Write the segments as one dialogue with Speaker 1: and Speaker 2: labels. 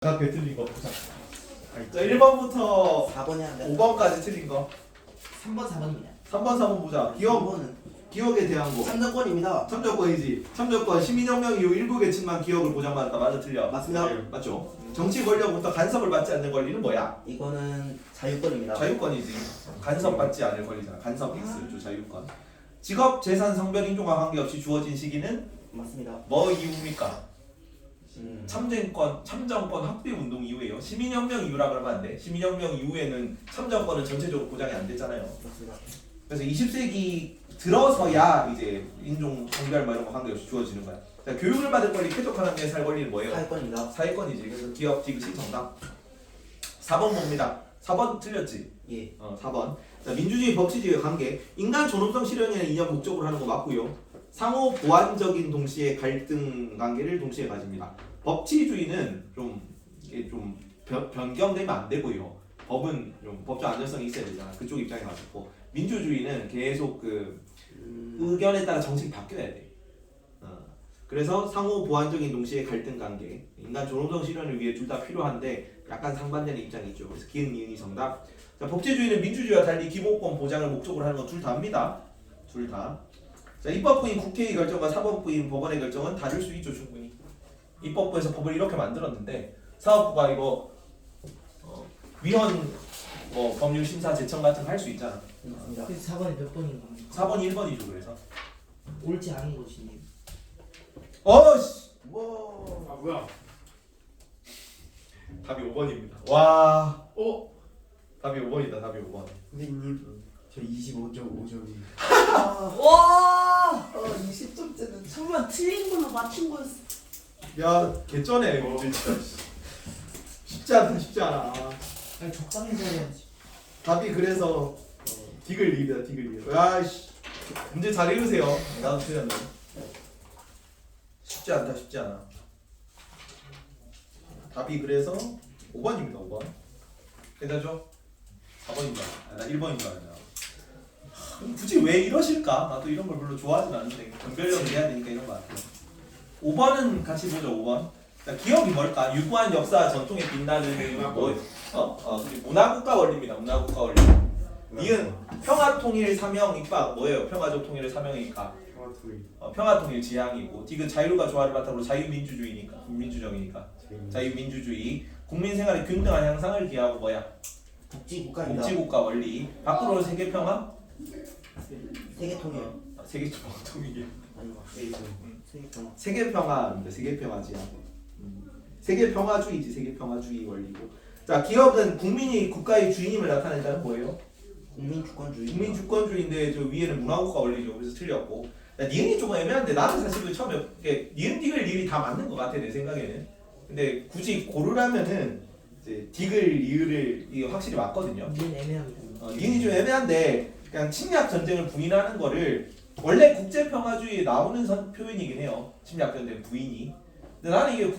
Speaker 1: 다 틀린 거 보자. 자, 1번부터
Speaker 2: 4번 해야 돼.
Speaker 1: 5번까지 틀린 거.
Speaker 2: 3번 4번입니다.
Speaker 1: 3번, 4번 보자. 기억에 대한 거.
Speaker 2: 참정권입니다.
Speaker 1: 참정권이지. 참정권. 시민혁명 이후 일부 계층만 기억을 보장받았다. 맞아, 틀려?
Speaker 2: 맞습니다.
Speaker 1: 맞죠? 정치 권력부터 간섭을 받지 않는 권리는 뭐야?
Speaker 2: 이거는 자유권입니다.
Speaker 1: 자유권이지. 간섭받지 않을 권리잖아. 간섭 X죠, 자유권. 직업, 재산, 성별, 인종과 관계없이 주어진 시기는
Speaker 2: 맞습니다.
Speaker 1: 뭐 이후입니까? 참정권 확대 운동 이후에요. 시민혁명 이후라 그러면 안 돼. 시민혁명 이후에는 참정권은 전체적으로 보장이 안 됐잖아요.
Speaker 2: 맞습니다.
Speaker 1: 그래서 20세기 들어서야 이제 인종, 성별 뭐 이런 거 관계없이 주어지는 거야. 자, 교육을 받을 권리, 쾌적한 데 살 권리는 뭐예요?
Speaker 2: 사회권입니다.
Speaker 1: 사회권이지. 그래서 기업, 디귿이 정답. 4번 봅니다. 4번 틀렸지?
Speaker 2: 예.
Speaker 1: 4번. 자, 민주주의 법치주의의 관계. 인간 존엄성 실현이라는 이념 목적으로 하는 거 맞고요. 상호 보완적인 동시에 갈등 관계를 동시에 가집니다. 법치주의는 이게 좀 변경되면 안 되고요. 법은 좀 법적 안정성이 있어야 되잖아. 그쪽 입장에 가지고. 민주주의는 계속 그 의견에 따라 정책이 바뀌어야 돼. 그래서 상호 보완적인 동시에 갈등 관계. 인간 존엄성 실현을 위해 둘 다 필요한데 약간 상반되는 입장이 있죠. 그래서 기흥, 니은이 정답. 자, 법치주의는 민주주의와 달리 기본권 보장을 목적으로 하는 건 둘 다입니다. 둘 다. 자, 입법부인 국회의 결정과 사법부인 법원의 결정은 다를 수 있죠, 충분히. 입법부에서 법을 이렇게 만들었는데 사법부가 이거 위헌 뭐 법률 심사 제청 같은 거 할 수 있잖아.
Speaker 2: 맞습니다.
Speaker 3: 그래서 4번이 몇 번인 겁니까?
Speaker 1: 4번이 1번이죠, 그래서.
Speaker 3: 옳지 않은 것이니.
Speaker 1: 어씨.
Speaker 2: 와.
Speaker 4: 뭐야?
Speaker 1: 답이 5번입니다. 와.
Speaker 4: 어?
Speaker 1: 답이 5번이다. 답이 5번.
Speaker 4: 선생님 저 25.5점이
Speaker 3: 와! 20점째는 정말 틀린 걸로 맞춘 거였어.
Speaker 1: 야, 개쩌네 문제 진짜. 쉽지 않다, 쉽지 않아.
Speaker 3: 아니 적당히 잘해야지.
Speaker 1: 답이 그래서 디글 리입니다. 디글 리입. 야씨. 문제 잘 읽으세요. 나도 틀렸네. 쉽지 않다, 쉽지 않아. 답이 그래서 5번입니다. 5번. 괜찮죠? 4번입니다. 나 1번입니다. 굳이 왜 이러실까? 나도 이런 걸 별로 좋아하진 않는데 변별력을 해야 되니까 이런 거 같아요. 5번은 같이 보죠. 5번. 자, 기억이 뭘까? 유구한 역사 전통에 빛나는 뭐? 문화국가 원리입니다. 문화국가 원리. 니은 평화통일 사명 입박 뭐예요? 평화적 통일의 사명이니까 평화통일 지향이고 디귿 자유가 조화를 바탕으로 자유민주주의니까 민주정이니까 자유민주주의 국민 생활의 균등한 향상을 기하고 뭐야?
Speaker 2: 복지국가입니다.
Speaker 1: 복지국가 원리. 밖으로 세계평화?
Speaker 2: 세계통일.
Speaker 1: 세계통일이
Speaker 2: 아닌가? 세계통일.
Speaker 1: 세계평화입니다. 세계평화지. 세계평화주의지. 세계평화주의 원리고. 자, 기업은 국민이 국가의 주인임을 나타낸다는 뭐예요?
Speaker 2: 국민주권주의.
Speaker 1: 국민주권주의인데 저 위에는 문화국가 원리죠. 그래서 틀렸고. 야, 니은이 조금 애매한데 나는 사실 그 처음에 니은 디귿 리을이 다 맞는 것 같아 내 생각에는. 근데 굳이 고르라면은 이제 디귿 리을을 이게 확실히 맞거든요.
Speaker 3: 니은 애매합니다.
Speaker 1: 니은이 좀 애매한데 그냥 침략 전쟁을 부인하는 거를 원래 국제평화주의에 나오는 표현이긴 해요. 침략 전쟁 부인이. 근데 나는 이게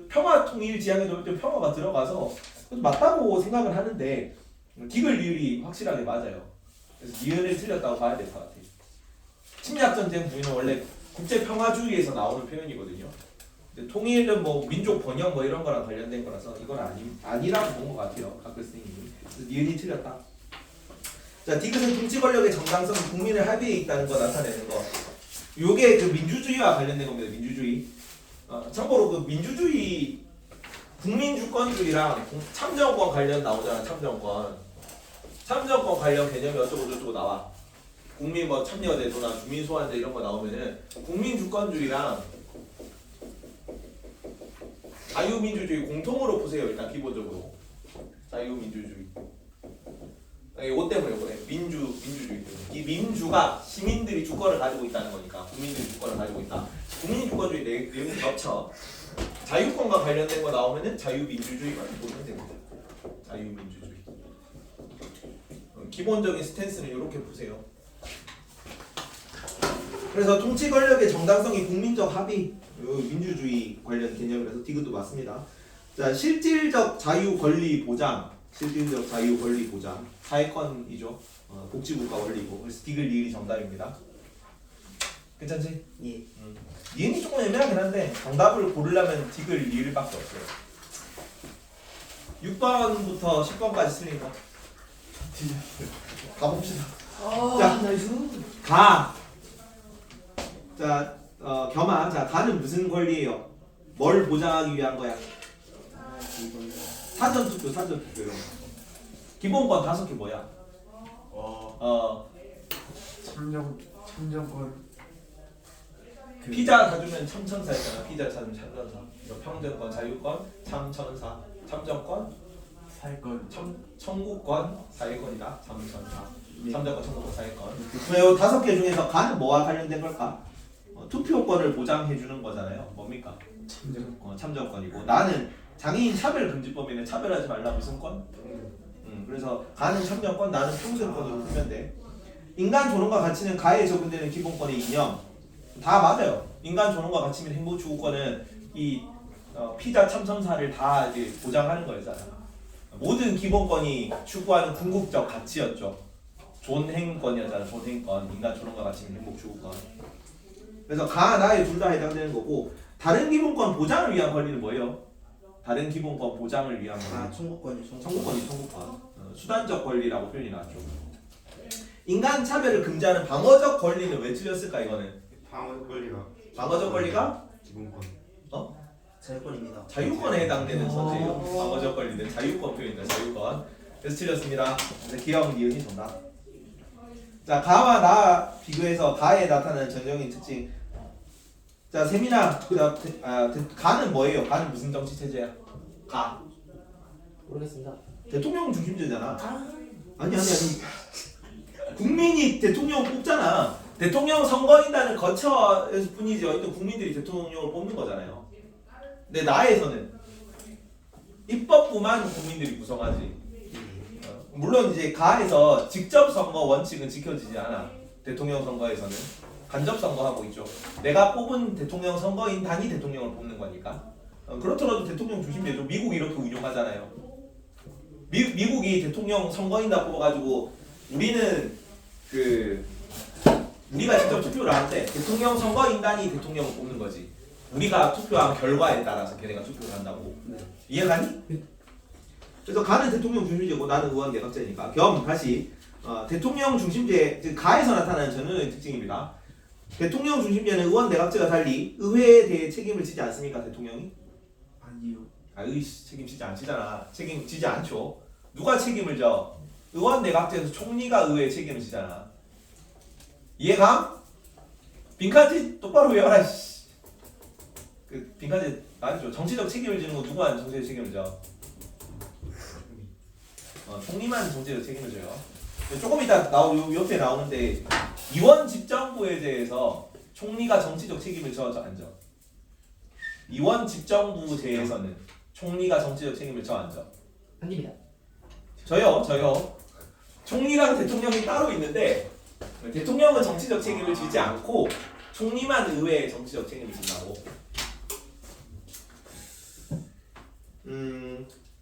Speaker 1: 평화 통일 지향에도 좀 평화가 들어가서 맞다고 생각을 하는데 디귿 리을이 확실하게 맞아요. 그래서 니은을 틀렸다고 봐야 될 것 같아요. 침략 전쟁 부인은 원래 국제평화주의에서 나오는 표현이거든요. 근데 통일은 뭐 민족 번영 뭐 이런 거랑 관련된 거라서 이건 아니라고 본 것 같아요. 각 교수님이. 그래서 니은이 틀렸다. 자, 디귿은 통치 권력의 정당성이 국민의 합의에 있다는 거 나타내는 거. 요게 그 민주주의와 관련된 겁니다. 민주주의. 참고로 그 민주주의 국민주권주의랑 참정권 관련 나오잖아. 참정권 관련 개념이 어쩌고 저쩌고 나와. 국민 뭐 참여제도나 주민소환제 이런 거 나오면은 국민주권주의랑 자유민주주의 공통으로 보세요. 일단 기본적으로 자유민주주의. 이거 때문에 이거네. 민주주의 때문에. 이 민주가 시민들이 주권을 가지고 있다는 거니까 국민들이 주권을 가지고 있다. 국민주권주의 내용이 겹쳐. 자유권과 관련된 거 나오면은 자유민주주의만 보면 됩니다. 자유민주주의. 기본적인 스탠스는 이렇게 보세요. 그래서 통치 권력의 정당성이 국민적 합의, 민주주의 관련 개념이라서 디귿도 맞습니다. 자, 실질적 자유 권리 보장, 사회권이죠. 복지국가 원리고. 그래서 디귿 리을이 정답입니다. 괜찮지?
Speaker 2: 예.
Speaker 1: 니은이 조금 애매하긴 한데 정답을 고르려면 디귿 리을밖에 없어요. 6번부터 10번까지 틀린 거. 가봅시다.
Speaker 3: 자, 나이스.
Speaker 1: 가. 자, 겸아. 자, 가는 무슨 권리예요? 뭘 보장하기 위한 거야? 사전 투표 이런 거. 기본권 5개 뭐야?
Speaker 4: 참정권
Speaker 1: 피자 사주면 참천사였잖아. 피자 사주면 참천사. 평등권, 자유권, 참천사. 참정권,
Speaker 4: 살건
Speaker 1: 청구권, 사회권이다. 참천사.
Speaker 4: 네.
Speaker 1: 참정권, 청구권, 사회권. 그럼 이 5개 중에서 가는 뭐와 관련된 걸까? 투표권을 보장해 주는 거잖아요. 뭡니까? 참정권이고 나는 장애인 차별금지법에는 차별하지 말라 무슨 권? 그래서 가는 참정권, 나는 평등권으로 풀면 돼. 인간 존엄과 가치는 가에 적용되는 기본권의 이념. 다 맞아요. 인간 존엄과 가치 및 행복 추구권은 이 피자 참선사를 다 이제 보장하는 거잖아. 모든 기본권이 추구하는 궁극적 가치였죠. 존행권이었잖아. 존행권, 인간 존엄과 가치 및 행복 추구권. 그래서 가, 나에 둘 다 해당되는 거고 다른 기본권 보장을 위한 권리는 뭐예요? 다른 기본권 보장을 위한 권리.
Speaker 2: 청구권이
Speaker 1: 청구권. 수단적 권리라고 표현이 나왔죠. 인간 차별을 금지하는 방어적 권리는 왜 틀렸을까 이거는? 방어적 권리가
Speaker 4: 기본권
Speaker 2: 자유권입니다.
Speaker 1: 자유권에 해당되는 선제예요. 방어적 권리는 자유권 표현이다. 자유권. 그래서 틀렸습니다. 그래서 기억 니은이 정답. 자, 가와 나 비교해서 가에 나타나는 전형적인 특징. 자, 세민아, 가는 뭐예요? 가는 무슨 정치 체제야? 가.
Speaker 3: 모르겠습니다.
Speaker 1: 대통령 중심제잖아. 아니. 국민이 대통령 뽑잖아. 대통령 선거인단을 거쳐서 뿐이지 어쨌든 국민들이 대통령을 뽑는 거잖아요. 근데 나에서는 입법부만 국민들이 구성하지. 물론 이제 가에서 직접 선거 원칙은 지켜지지 않아. 대통령 선거에서는 간접 선거하고 있죠. 내가 뽑은 대통령 선거인단이 대통령을 뽑는 거니까. 그렇더라도 대통령 중심제죠. 미국이 이렇게 운영하잖아요. 미국이 대통령 선거인단 뽑아가지고 우리는 우리가 직접 투표를 하는데 대통령 선거인단이 대통령을 뽑는 거지. 우리가 투표한 결과에 따라서 걔네가 투표를 한다고. 이해가니? 그래서 가는 대통령 중심제고 나는 의원 내각제니까 겸 다시 대통령 중심제 즉 가에서 나타나는 전형적인 특징입니다. 대통령 중심제는 의원 내각제와 달리 의회에 대해 책임을 지지 않습니까? 대통령이?
Speaker 4: 아니요
Speaker 1: 책임지지 않잖아. 책임지지 않죠. 누가 책임을 져? 의원 내각제에서 총리가 의회에 책임을 지잖아. 이해가? 빈칸지 똑바로 외워라. 빈칸지 말이죠. 정치적 책임을 지는 거 누구한테 정치적 책임을 져? 총리만 정치적 책임을 져요. 조금 이따 옆에 나오는데 이원 집정부에 대해서 총리가 정치적 책임을 져 안 져? 이원 집정부제에서는 총리가 정치적 책임을 져 안 져?
Speaker 3: 아닙니다.
Speaker 1: 저요. 총리랑 대통령이 따로 있는데 대통령은 정치적 책임을 지지 않고 총리만 의회에 정치적 책임을 진다고.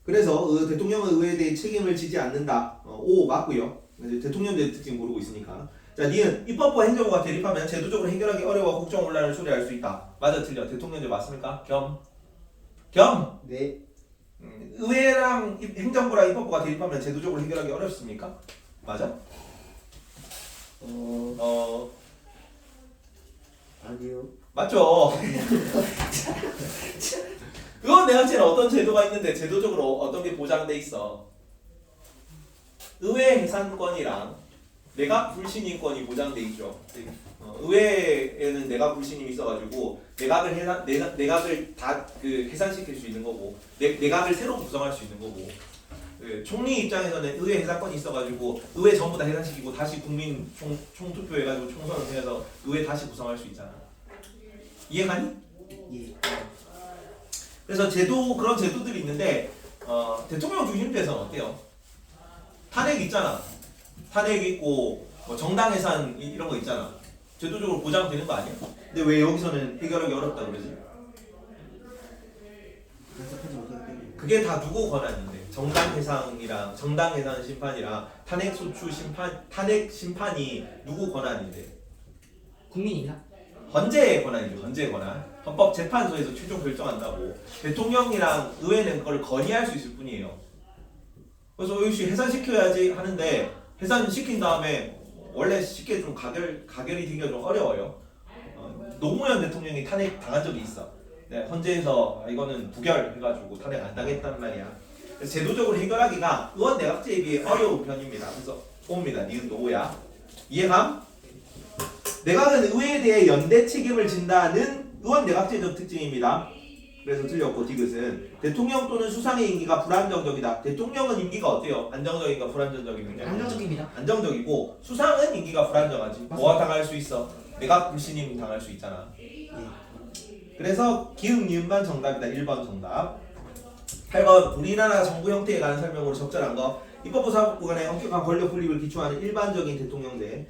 Speaker 1: 그래서 대통령은 의회에 대해 책임을 지지 않는다. O 맞고요. 대통령제의 특징 모르고 있으니까. 자, 니은 입법부와 행정부가 대립하면 제도적으로 해결하기 어려워 국정혼란을 초래할 수 있다. 맞아 틀려? 대통령제 맞습니까? 겸.
Speaker 2: 네.
Speaker 1: 의회랑 행정부랑 입법부가 대립하면 제도적으로 해결하기 어렵습니까? 맞아?
Speaker 2: 아니요.
Speaker 1: 맞죠? 의원 내각제는 어떤 제도가 있는데 제도적으로 어떤 게 보장돼 있어? 의회 해산권이랑 내각 불신임권이 보장돼 있죠. 의회에는 내각 불신임이 있어가지고 내각을 다 해산시킬 수 있는 거고 내각을 새로 구성할 수 있는 거고 총리 입장에서는 의회 해산권이 있어가지고 의회 전부 다 해산시키고 다시 국민 총투표해가지고 총선을 해서 의회 다시 구성할 수 있잖아. 이해가니?
Speaker 2: 예.
Speaker 1: 그래서 그런 제도들이 있는데 대통령 중심제에서는 어때요? 탄핵 있잖아. 탄핵 있고 뭐 정당 해산 이런 거 있잖아. 제도적으로 보장되는 거 아니야? 근데 왜 여기서는 해결하기 어렵다 그러지?
Speaker 2: 해석하지 못하기 때문에.
Speaker 1: 그게 다 누구 권한인데? 정당 해상이랑 정당 해산 심판이랑 탄핵 소추 심판, 탄핵 심판이 누구 권한인데?
Speaker 3: 국민입니다.
Speaker 1: 헌재의 권한이죠. 헌재의 권한. 헌법재판소에서 최종 결정한다고. 대통령이랑 의회는 그걸 건의할 수 있을 뿐이에요. 그래서 역시 해산시켜야지 하는데 해산시킨 다음에 원래 쉽게 좀 가결이 되기가 좀 어려워요. 노무현 대통령이 탄핵 당한 적이 있어. 네, 헌재에서 이거는 부결해가지고 탄핵 안 당했단 말이야. 그래서 제도적으로 해결하기가 의원 내각제에 비해 어려운 편입니다. 그래서 옵니다. 니은 노야. 이해감? 내각은 의회에 대해 연대 책임을 진다는 의원 내각제적 특징입니다. 그래서 틀렸고 디귿은 대통령 또는 수상의 임기가 불안정적이다. 대통령은 임기가 어때요? 안정적인가 불안정적인가?
Speaker 3: 안정적입니다.
Speaker 1: 안정적이고 수상은 임기가 불안정하지. 뭐가 당할 수 있어? 내각 불신임 당할 수 있잖아. 그래서 기흥 니은만 정답이다. 1번 정답. 8번 우리나라 정부 형태에 관한 설명으로 적절한 거. 입법부 사법부 간의 엄격한 권력 분립을 기초하는 일반적인 대통령제.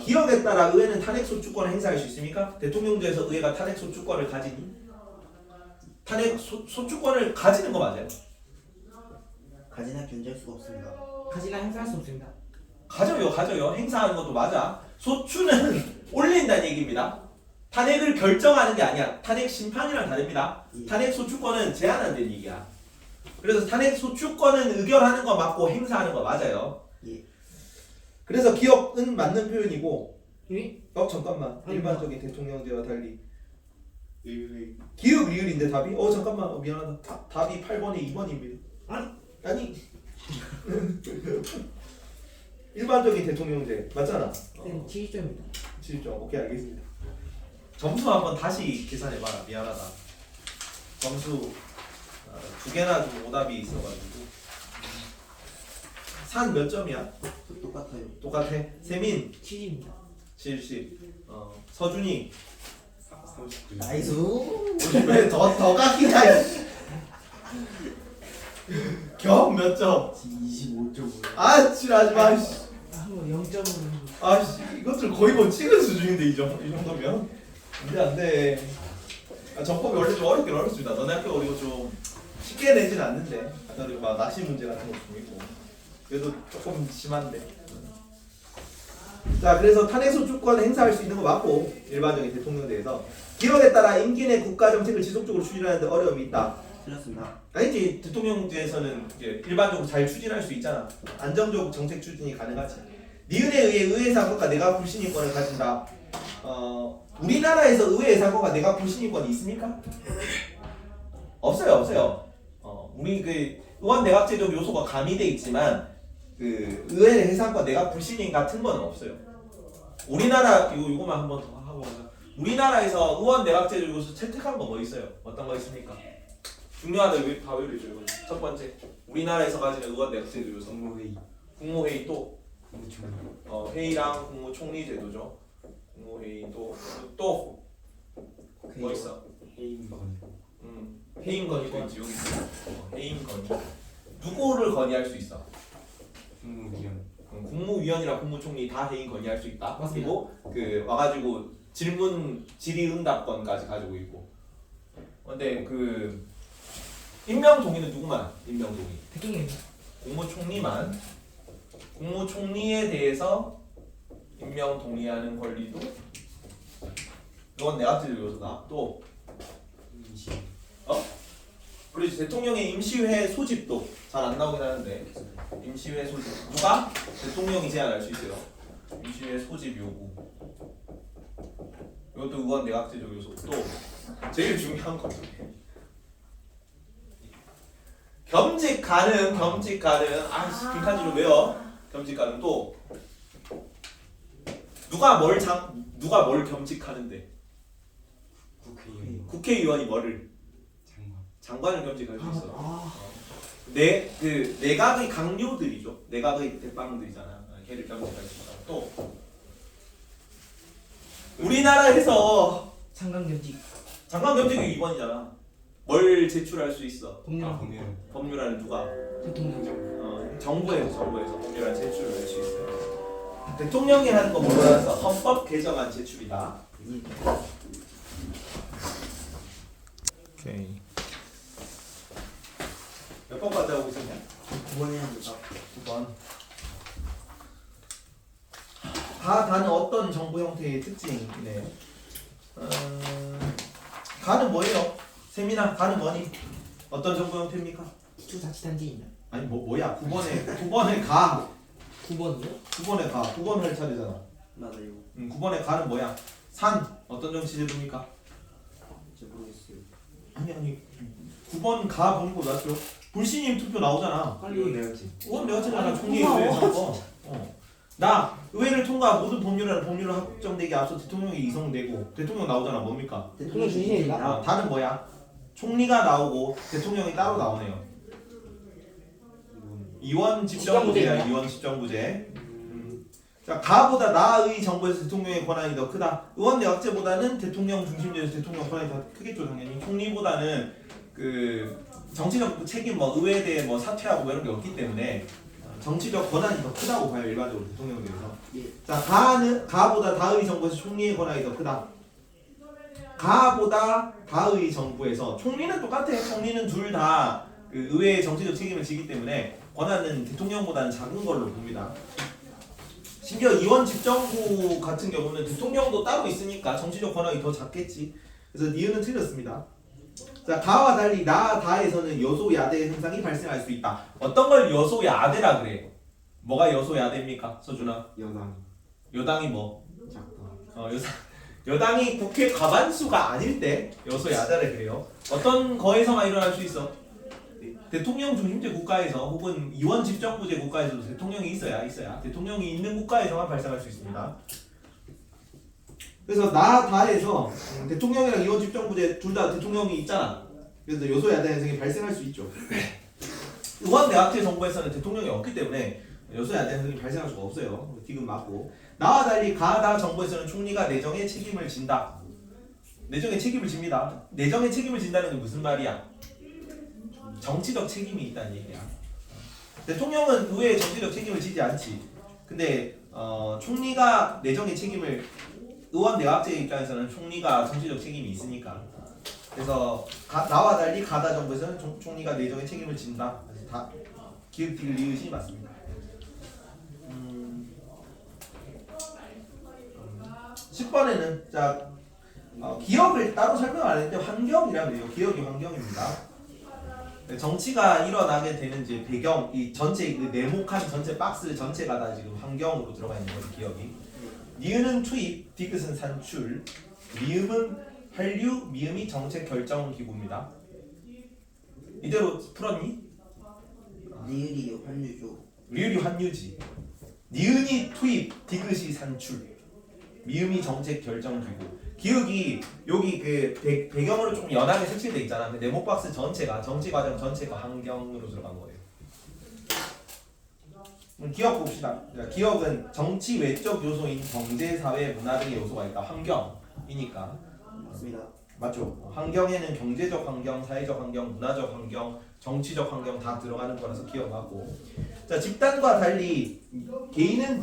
Speaker 1: 기억에 따라 의회는 탄핵 소추권을 행사할 수 있습니까? 대통령제에서 의회가 탄핵 소추권을 가지니? 탄핵 소추권을 가지는 거 맞아요?
Speaker 2: 가지나 견제할 수가 없습니다.
Speaker 3: 가지나 행사할 수 없습니다.
Speaker 1: 가져요. 행사하는 것도 맞아. 소추는 올린다는 얘기입니다. 탄핵을 결정하는 게 아니야. 탄핵 심판이랑 다릅니다. 탄핵 소추권은 제한한다는 얘기야. 그래서 탄핵 소추권은 의결하는 거 맞고 행사하는 거 맞아요.
Speaker 2: 예.
Speaker 1: 그래서 기억은 맞는 표현이고.
Speaker 3: 예?
Speaker 1: 잠깐만.
Speaker 3: 아니,
Speaker 1: 일반적인 대통령제와 달리
Speaker 4: 의의
Speaker 1: 기억 리을인데 답이? 잠깐만. 미안하다. 답이 8번에 2번입니다. 아니. 일반적인 대통령제 맞잖아.
Speaker 3: 네, 7점입니다.
Speaker 1: 7점. 오케이 알겠습니다. 점수 한번 다시 계산해봐라. 미안하다. 점수 2개나 좀 오답이 있어가지고. 산 몇 점이야?
Speaker 2: 똑같아요.
Speaker 1: 똑같아. 세민
Speaker 3: 7입니다.
Speaker 1: 70. 서준이
Speaker 4: 39.
Speaker 2: 나이스.
Speaker 1: 왜더 깎이냐? 겸 몇 점?
Speaker 4: 25.5.
Speaker 1: 칠하지 마.
Speaker 3: 한번 0점으로.
Speaker 1: 이것들 거의 뭐 찍은 수준인데 이 정도면 안돼. 정법이 원래 좀 어렵긴 어렵습니다. 너네 학교 그리고 좀 쉽게 내진 않는데 그리고 막 낚시 문제 같은 것도 좀 있고 그래도 조금 심한데. 자, 그래서 탄핵 소추권 행사할 수 있는 거 맞고 일반적인 대통령제에서 기억에 따라 임기 내 국가 정책을 지속적으로 추진하는 데 어려움이 있다.
Speaker 2: 틀렸습니다.
Speaker 1: 아니지. 대통령제에서는 이제 일반적으로 잘 추진할 수 있잖아. 안정적 정책 추진이 가능하지. 니은에 의해 의회 사건과 내각 불신임권을 가진다. 우리나라에서 의회 사건과 내각 불신임권이 있습니까? 없어요. 우리 그 의원 내각제적 요소가 가미돼 있지만 그 의회 해산과 내각 불신임 같은 건 없어요. 우리나라 이거만 한번 더 하고 가자. 우리나라에서 의원 내각제적 요소 채택한 거 뭐 있어요? 어떤 거 있습니까? 중요하다. 왜 바위를죠? 이거 첫 번째. 우리나라에서 가지는 의원 내각제적 요소. 국무회의 또 회의랑 국무총리 제도죠. 국무회의 또 뭐 있어? 해임 건의도 있지. 여기 있어. 해임 건의. 누구를 건의할 수 있어? 국무위원이랑 국무총리 다 해임 건의할 수 있다.
Speaker 3: 맞습니다.
Speaker 1: 그리고 그 와가지고 질의응답권까지 가지고 있고. 근데 그 임명 동의는 누구만? 임명 동의.
Speaker 3: 대통령입니다.
Speaker 1: 국무총리만. 국무총리에 대해서 임명 동의하는 권리도 이건 내각제적 요소다. 또 그리고 대통령의 임시회 소집도 잘 안 나오긴 하는데 임시회 소집 누가? 대통령이 제안할 수 있어요. 임시회 소집 요구 이것도 의원 내각제적 요소. 또 제일 중요한 거 겸직 가능. 빈칸지로 외워. 겸직 가능. 또 누가 뭘 겸직하는데? 국회의원이 뭐를? 장관을 겸직할 수 있어. 내각의 강요들이죠. 내각의 대빵들이잖아. 걔를 겸직할 수 있다. 또 우리나라에서
Speaker 3: 장관 겸직.
Speaker 1: 장관 겸직이 2번이잖아. 뭘 제출할 수 있어?
Speaker 3: 법률.
Speaker 1: 법률안을 누가?
Speaker 3: 대통령.
Speaker 1: 정부에서 법률안 제출을 할 수 있어요. 대통령이 하는 거 뭐라 해서 헌법 개정안 제출이다. 오케이. 몇 번까지 하고 있었냐?
Speaker 2: 9번에 합니다.
Speaker 1: 9번. 다는 어떤 정부 형태의 특징이네요. 가는 뭐예요? 세민아 가는 뭐니? 어떤 정보 형태입니까?
Speaker 5: 기초자치단체입니다.
Speaker 1: 아니 뭐야 9번에 가
Speaker 5: 9번이요?
Speaker 1: 9번에 가 9번 할 차례잖아.
Speaker 2: 맞아요.
Speaker 1: 9번에 가는 뭐야? 산 어떤 정치제도입니까?
Speaker 2: 잘 모르겠어요.
Speaker 1: 아니 9번 가 보는 거 맞죠? 불신임 투표 나오잖아.
Speaker 4: 이건 내야지.
Speaker 1: 그건 내가 찾아라
Speaker 3: 아니,
Speaker 1: 총리
Speaker 3: 고마워.
Speaker 1: 의회 선거. 나 의회를 통과 모든 법률을 확정되기 앞서 대통령이 이성되고 대통령 나오잖아. 뭡니까?
Speaker 5: 대통령 중심입니다.
Speaker 1: 다른 뭐야? 총리가 나오고 대통령이 따로 나오네요. 이원 집정부제야.
Speaker 5: 집정부제입니다.
Speaker 1: 이원 집정부제. 자, 가보다 나의 정부에서 대통령의 권한이 더 크다. 의원 내각제보다는 대통령 중심제에서 대통령 권한이 더 크겠죠, 당연히. 총리보다는 그 정치적 책임, 뭐 의회에 대해 뭐 사퇴하고 뭐 이런 게 없기 때문에 정치적 권한이 더 크다고 봐요, 일반적으로 대통령에 대해서.
Speaker 2: 예.
Speaker 1: 자, 가보다 다의 정부에서 총리의 권한이 더 크다. 가보다 다의 정부에서 총리는 똑같아. 총리는 둘 다 그 의회의 정치적 책임을 지기 때문에 권한은 대통령보다는 작은 걸로 봅니다. 심지어 이원 집정부 같은 경우는 대통령도 따로 있으니까 정치적 권한이 더 작겠지. 그래서 니은은 틀렸습니다. 자, 가와 달리 나, 다에서는 여소야대 현상이 발생할 수 있다. 어떤 걸 여소야대라 그래요? 뭐가 여소야대입니까? 서준아? 여당이 뭐?
Speaker 4: 작다.
Speaker 1: 여당이 국회 과반수가 아닐 때 여소야대를 그래요. 어떤 거에서만 일어날 수 있어? 대통령 중심제 국가에서 혹은 이원 집정부제 국가에서도 대통령이 있어야 대통령이 있는 국가에서만 발생할 수 있습니다. 그래서 나 다에서 대통령이랑 이원 집정부제 둘 다 대통령이 있잖아. 그래서 여소야대 현상이 발생할 수 있죠. 의원 내각제 정부에서는 대통령이 없기 때문에 여소야대 현상이 발생할 수가 없어요. 디귿 맞고. 나와 달리 가다 정부에서는 총리가 내정의 책임을 진다. 내정의 책임을 집니다. 내정의 책임을 진다는 게 무슨 말이야? 정치적 책임이 있다는 얘기야. 대통령은 의회에 정치적 책임을 지지 않지. 근데 총리가 내정의 책임을 의원 내각제 입장에서는 총리가 정치적 책임이 있으니까. 그래서 나와 달리 가다 정부에서는 총리가 내정의 책임을 진다. 그래서 다 기획 리을이 맞습니다. 10번에는 자 기억을 따로 설명 안 했는데 환경이라고 해요. 기억이 환경입니다. 정치가 일어나게 되는 이제 배경, 이 전체 그 네모칸 전체 박스 전체가 다 지금 환경으로 들어가 있는 거죠. 기억이. 니은은 투입, 디귿은 산출, 미음은 한류, 미음이 정책 결정 기구입니다. 이대로 풀었니?
Speaker 2: 리을이 환류죠.
Speaker 1: 리을이 환유지. 니은이 투입, 디귿이 산출, 미음이 정책 결정 기구. 기억이 여기 그 배경으로 좀 연하게 색칠돼 있잖아. 그 네모 박스 전체가 정치 과정 전체가 환경으로 들어간 거예요. 기억 봅시다. 기억은 정치 외적 요소인 경제, 사회, 문화 등의 요소가 있다. 환경이니까.
Speaker 2: 맞습니다.
Speaker 1: 맞죠? 환경에는 경제적 환경, 사회적 환경, 문화적 환경, 정치적 환경 다 들어가는 거라서 기억하고. 자, 집단과 달리 개인은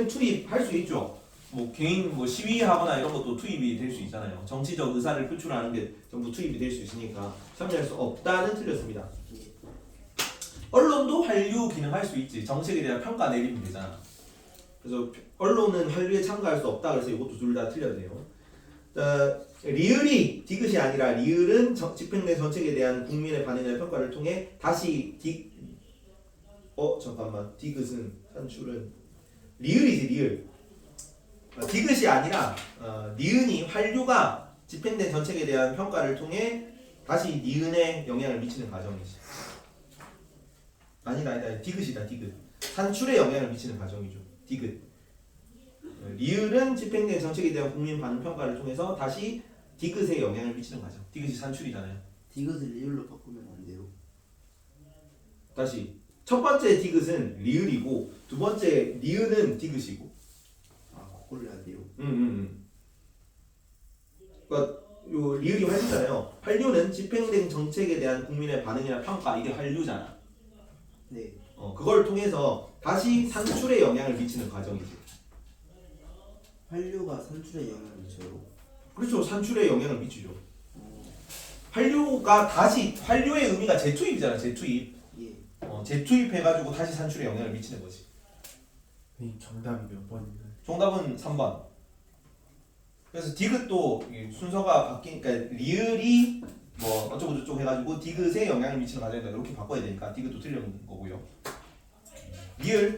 Speaker 1: 투입할 수 있죠. 뭐 개인 뭐 시위하거나 이런 것도 투입이 될 수 있잖아요. 정치적 의사를 표출하는 게 전부 투입이 될 수 있으니까 참여할 수 없다는 틀렸습니다. 언론도 한류 기능할 수 있지. 정책에 대한 평가 내리면 되잖아. 그래서 언론은 한류에 참가할 수 없다. 그래서 이것도 둘 다 틀렸네요. 자, 리을이 디귿이 아니라 리을은 집행된 정책에 대한 국민의 반응이나 평가를 통해 다시 디귿은 산출은 리을이지 리을. 디귿이 아니라 니은이 한류가 집행된 정책에 대한 평가를 통해 다시 니은에 영향을 미치는 과정이지. 아니다 디귿이다 디귿. 산출에 영향을 미치는 과정이죠. 디귿. 리을은 집행된 정책에 대한 국민 반응 평가를 통해서 다시 디귿에 영향을 미치는 과정. 디귿이 산출이잖아요.
Speaker 2: 디귿을 리을로 바꾸면 안 돼요.
Speaker 1: 다시 첫 번째 디귿은 리을이고 두 번째 니은은 디귿이고.
Speaker 2: 바꿔야 돼요.
Speaker 1: 그러니까 요 리을이 활류잖아요. 활류는 집행된 정책에 대한 국민의 반응이나 평가 이게 활류잖아.
Speaker 2: 네.
Speaker 1: 그걸 통해서 다시 산출에 영향을 미치는 과정이지.
Speaker 2: 환류가 산출에 영향을 미쳐요.
Speaker 1: 그렇죠. 산출에 영향을 미치죠. 활류의 의미가 재투입이잖아. 재투입.
Speaker 2: 예.
Speaker 1: 재투입해가지고 다시 산출에 영향을 미치는 거지.
Speaker 4: 정답이 몇 번인가요?
Speaker 1: 정답은 3번. 그래서 디귿도 이 순서가 바뀌니까 리을이 뭐 어쩌고 저쩌고 해가지고 디귿에 영향을 미치는 과정이다 이렇게 바꿔야 되니까 디귿도 틀린 거고요.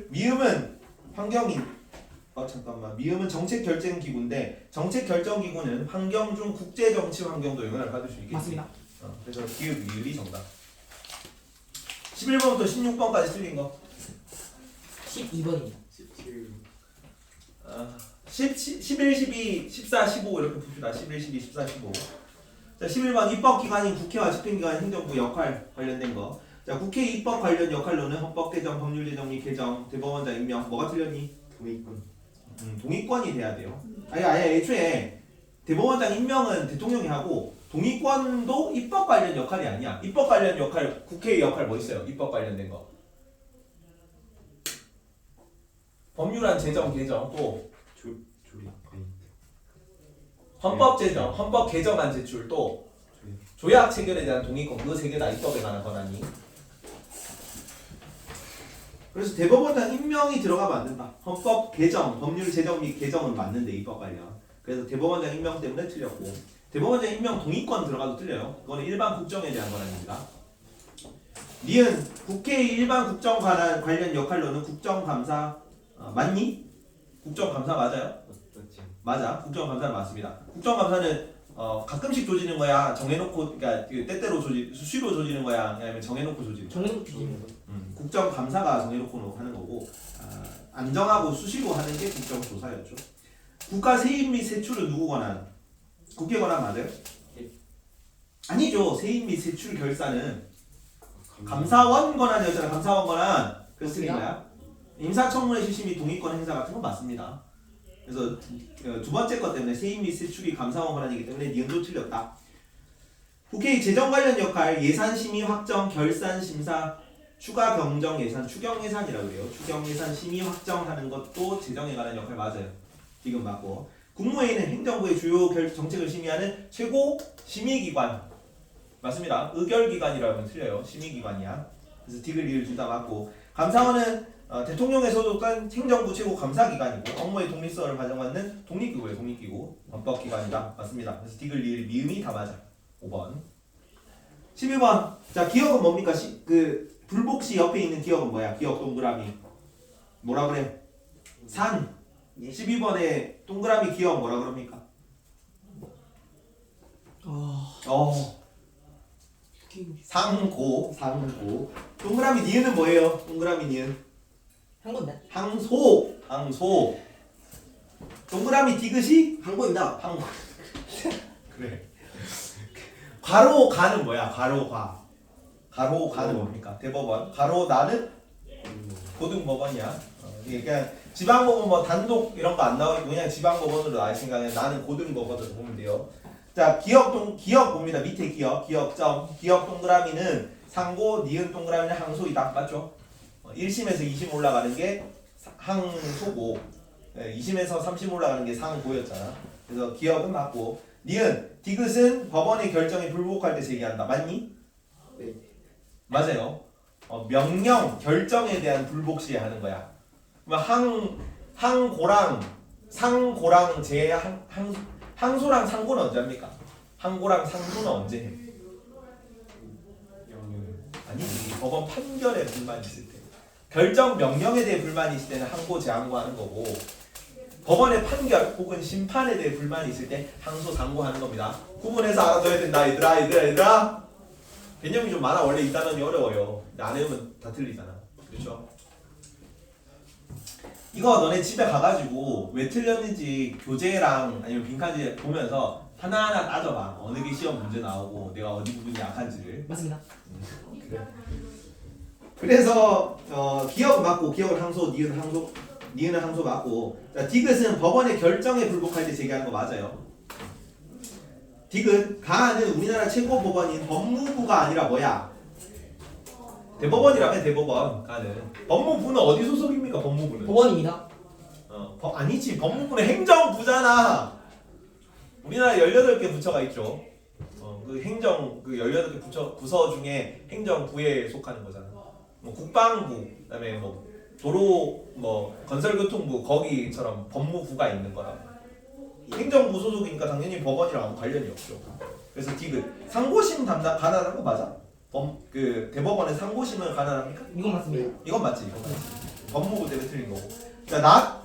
Speaker 1: 미음은 환경인 잠깐만 미음은 정책 결정 기구인데 정책 결정 기구는 환경 중 국제 정치 환경도 영향을 받을 수 있겠지.
Speaker 5: 맞습니다.
Speaker 1: 그래서 기읍 미을이 정답. 11번부터 16번까지 틀린 거.
Speaker 5: 12번입니다.
Speaker 4: 17.
Speaker 1: 11, 12, 14, 15 이렇게 봅시다. 11, 12, 14, 15. 자, 11번 입법기관인 국회와 집행기관 행정부 역할 관련된 거. 자, 국회 입법 관련 역할로는 헌법 개정, 법률 제정 및 개정, 대법원장 임명. 뭐가 틀렸니?
Speaker 4: 동의권.
Speaker 1: 동의권이 돼야 돼요. 아예 애초에 대법원장 임명은 대통령이 하고 동의권도 입법 관련 역할이 아니야. 입법 관련 역할, 국회의 역할 뭐 있어요? 입법 관련된 거. 법률안 제정, 개정 또
Speaker 4: 조립. 아니.
Speaker 1: 헌법 제정, 헌법 개정안 제출 또 조약 체결에 대한 동의권 그 세 개 다 입법에 관한 권한이. 그래서 대법원장 임명이 들어가면 안 된다. 헌법 개정, 법률 제정 및 개정은 맞는데 입법 관련. 그래서 대법원장 임명 때문에 틀렸고 대법원장 임명 동의권 들어가도 틀려요. 그거는 일반 국정에 대한 권한입니다. 니은 국회의 일반 국정 관련 역할로는 국정감사 맞니? 국정감사 맞아요?
Speaker 4: 맞지.
Speaker 1: 맞아. 국정감사는 맞습니다. 국정감사는 가끔씩 조지는 거야. 정해놓고 그러니까 때때로 수시로 조지는 거야. 아니면 정해놓고 조지는 거야.
Speaker 5: 정해놓고 주시는 거.
Speaker 1: 국정감사가 정해놓고 하는 거고 안 정하고 수시로 하는 게 국정조사였죠. 국가 세입 및 세출은 누구 권한? 국회 권한 맞아요? 아니죠. 세입 및 세출 결사는 감사원 권한이었잖아. 감사원 권한. 그래서 틀린 거야. 인사청문회 실시 및 동의권 행사 같은 건 맞습니다. 그래서 두 번째 것 때문에 세입 및 세출이 감사원 권한이기 때문에 니은도 틀렸다. 국회의 재정 관련 역할 예산 심의 확정 결산 심사 추가 경정 예산 추경 예산이라고 그래요. 추경 예산 심의 확정하는 것도 재정에 관한 역할 맞아요. 지금 맞고 국무회의는 행정부의 주요 정책을 심의하는 최고 심의기관 맞습니다. 의결기관이라면 틀려요. 심의기관이야. 그래서 디귿 리을 둘 다 맞고 감사원은 대통령의 소속한 행정부 최고 감사기관이고 업무의 독립성을 가정하는 독립기구예요. 독립기구 헌법기관이다. 맞습니다. 그래서 디귿 리을 미음이 다 맞아. 5번 11번 자 기억은 뭡니까? 그 불복시 옆에 있는 기억은 뭐야? 기억 동그라미 뭐라 그래? 산 12번에 동그라미 기억 뭐라 그럽니까? 상고 동그라미 니은은 뭐예요? 동그라미 니은
Speaker 5: 한 건데.
Speaker 1: 항소 동그라미 디귿이
Speaker 2: 항고입니다.
Speaker 1: 항고 그래 괄호 가는 뭐야? 괄호 가는 뭡니까? 대법원 괄호 나는 고등법원이야. 이게 그냥 지방법원 뭐 단독 이런 거 안 나오고 그냥 지방법원으로 나와 있으니까 그냥 나는 고등법원으로 보면 돼요. 자 기억 봅니다. 밑에 기억점 기억 동그라미는 상고 니은 동그라미는 항소이다. 맞죠? 1심에서 2심 올라가는 게 항소고 2심에서 3심 올라가는 게 상고였잖아. 그래서 기억은 맞고 니은 디귿은 법원의 결정에 불복할 때 제기한다. 맞니?
Speaker 2: 네.
Speaker 1: 맞아요. 명령 결정에 대한 불복 시에 하는 거야. 그럼 항고랑 상고랑 항소랑 상고는 언제 합니까? 항고랑 상소는 언제 해? 아니지. 법원 판결에 불만이 있을 때. 결정 명령에 대해 불만이 있을 때는 항고 재항고하는 거고 법원의 판결 혹은 심판에 대해 불만이 있을 때 항소 상고하는 겁니다. 구분해서 알아둬야 된다. 얘들아. 개념이 좀 많아. 원래 이 단원이 어려워요. 근데 안 해보면 다 틀리잖아. 그렇죠? 이거 너네 집에 가가지고 왜 틀렸는지 교재랑 아니면 빈칸지 보면서 하나하나 따져봐. 어느 게 시험 문제 나오고 내가 어디 부분이 약한지를.
Speaker 5: 맞습니다.
Speaker 1: 그래. 그래서 기억 맞고 기억은 항소, 니은은 항소 맞고 자, 디귿은 법원의 결정에 불복할 때 제기하는 거 맞아요. 디귿 가는 우리나라 최고 법원인 법무부가 아니라 뭐야? 대법원이라면 대법원 가는 법무부는 어디 소속입니까? 법무부는
Speaker 5: 법원입니다.
Speaker 1: 아니지 법무부는 행정부잖아. 우리나라 18개 부처가 있죠. 그 행정 그 18개 부서 중에 행정부에 속하는 거잖아. 뭐 국방부 그다음에 뭐 도로 뭐 건설교통부 거기처럼 법무부가 있는 거라고. 행정부 소속이니까 당연히 법원이랑 아무 관련이 없죠. 그래서 디귿 상고심 담당 가능한 거 맞아? 그 대법원의 상고심은 가능합니까?
Speaker 5: 이건 맞습니다.
Speaker 1: 이건 맞지. 이건 맞지. 법무부 때문에 틀린 거고. 자,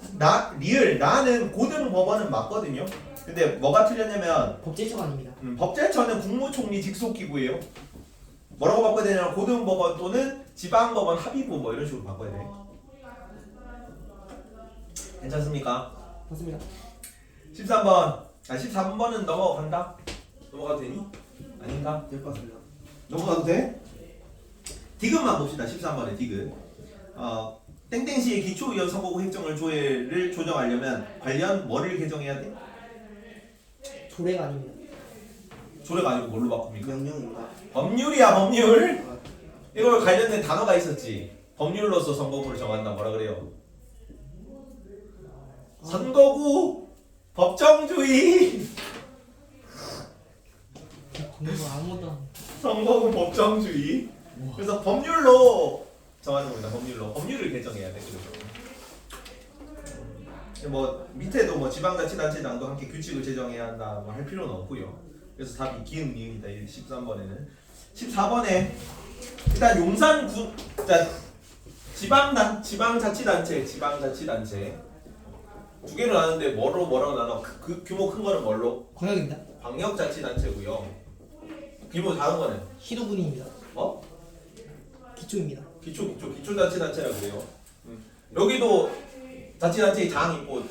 Speaker 1: 리을 나는 고등 법원은 맞거든요. 근데 뭐가 틀렸냐면
Speaker 5: 법제처가 아닙니다.
Speaker 1: 법제처는 국무총리 직속 기구예요. 뭐라고 바꿔야 되냐면 고등 법원 또는 지방 법원 합의부 뭐 이런 식으로 바꿔야 돼. 괜찮습니까?
Speaker 5: 맞습니다.
Speaker 1: 13번. 13번은 넘어간다. 넘어가도 되니? 아닌가?
Speaker 2: 될 것 같습니다.
Speaker 1: 넘어가도 돼? 디귿만 봅시다. 13번에 디귿. 땡땡시의 기초의원 선거구 획정을 조회를 조정하려면 관련 뭐를 개정해야 돼?
Speaker 5: 조례가 아닙니다.
Speaker 1: 조례가 아니고 뭘로 바꿉니까?
Speaker 2: 명령입니다.
Speaker 1: 법률이야 법률. 이걸 관련된 단어가 있었지. 법률로서 선거구를 정한다. 뭐라 그래요? 선거구 법정주의.
Speaker 5: 공부 아무것도 안.
Speaker 1: 선거구 법정주의. 그래서 법률로 정하는 겁니다. 법률을 개정해야 돼. 그래서 뭐 밑에도 뭐 지방자치단체장도 함께 규칙을 제정해야 한다. 뭐 할 필요는 없고요. 그래서 답이 기흥 니은이다. 13번에는 14번에 일단 용산구 자 지방자치단체 두 개로 나누는데 뭐라고 나눠? 그 규모 큰 거는 뭘로?
Speaker 5: 광역입니다.
Speaker 1: 광역자치단체고요. 규모 작은 거는
Speaker 5: 시도군입니다. 기초입니다.
Speaker 1: 기초자치단체라고 그래요. 여기도 자치단체 장 있고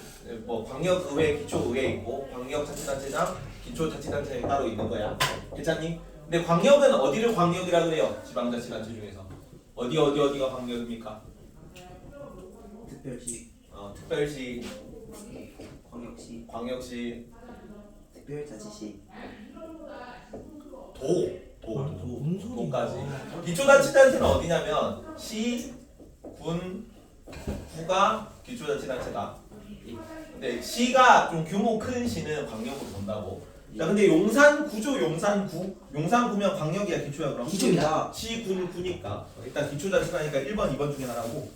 Speaker 1: 뭐 광역의회, 기초의회 있고 광역자치단체장, 기초자치단체 따로 있는 거야. 괜찮니? 근데 광역은 어디를 광역이라 그래요? 지방자치단체 중에서 어디가 광역입니까?
Speaker 2: 특별시,
Speaker 1: 특별시,
Speaker 2: 광역시,
Speaker 1: 광역시,
Speaker 2: 특별자치시.
Speaker 1: 도까지. 기초자치단체는 어디냐면 시, 군, 구가 기초자치단체다. 근데 시가 좀 규모 큰 시는 광역으로 본다고. 자, 근데 용산구면 광역이야 기초야 그럼?
Speaker 5: 기초입니다.
Speaker 1: 시, 군, 구니까 일단 기초자치단이니까 1번, 2번 중에 하나고.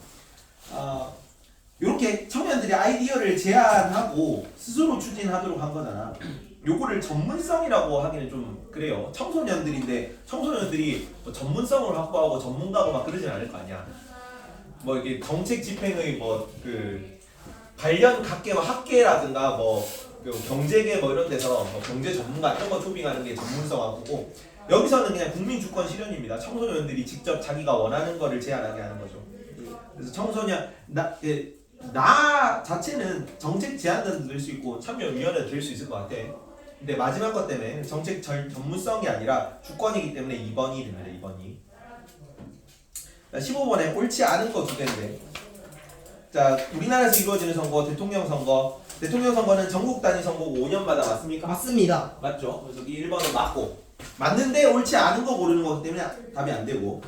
Speaker 1: 이렇게 청년들이 아이디어를 제안하고 스스로 추진하도록 한 거잖아. 요거를 전문성이라고 하기는 좀 그래요. 청소년들인데 청소년들이 뭐 전문성을 확보하고 전문가고 막 그러진 않을 거 아니야. 뭐 이게 정책 집행의 뭐 그 관련 각계와 학계라든가 뭐 그 경제계 뭐 이런 데서 뭐 경제 전문가 이런 거 초빙하는 게 전문성 확보고, 여기서는 그냥 국민 주권 실현입니다. 청소년들이 직접 자기가 원하는 거를 제안하게 하는 거죠. 그래서 청소년 나 자체는 정책 제안자도 될 수 있고 참여위원회도 될 수 있을 것 같아. 근데 마지막 것 때문에 정책 전문성이 아니라 주권이기 때문에 2번이 됩니다. 2번이. 15번에 옳지 않은 거 두 개인데. 자, 우리나라에서 이루어지는 선거, 대통령 선거. 대통령 선거는 전국 단위 선거고 5년마다 맞습니까?
Speaker 5: 맞습니다.
Speaker 1: 맞죠. 그래서 이 1번은 맞고. 맞는데 옳지 않은 거 고르는 거기 때문에 답이 안 되고.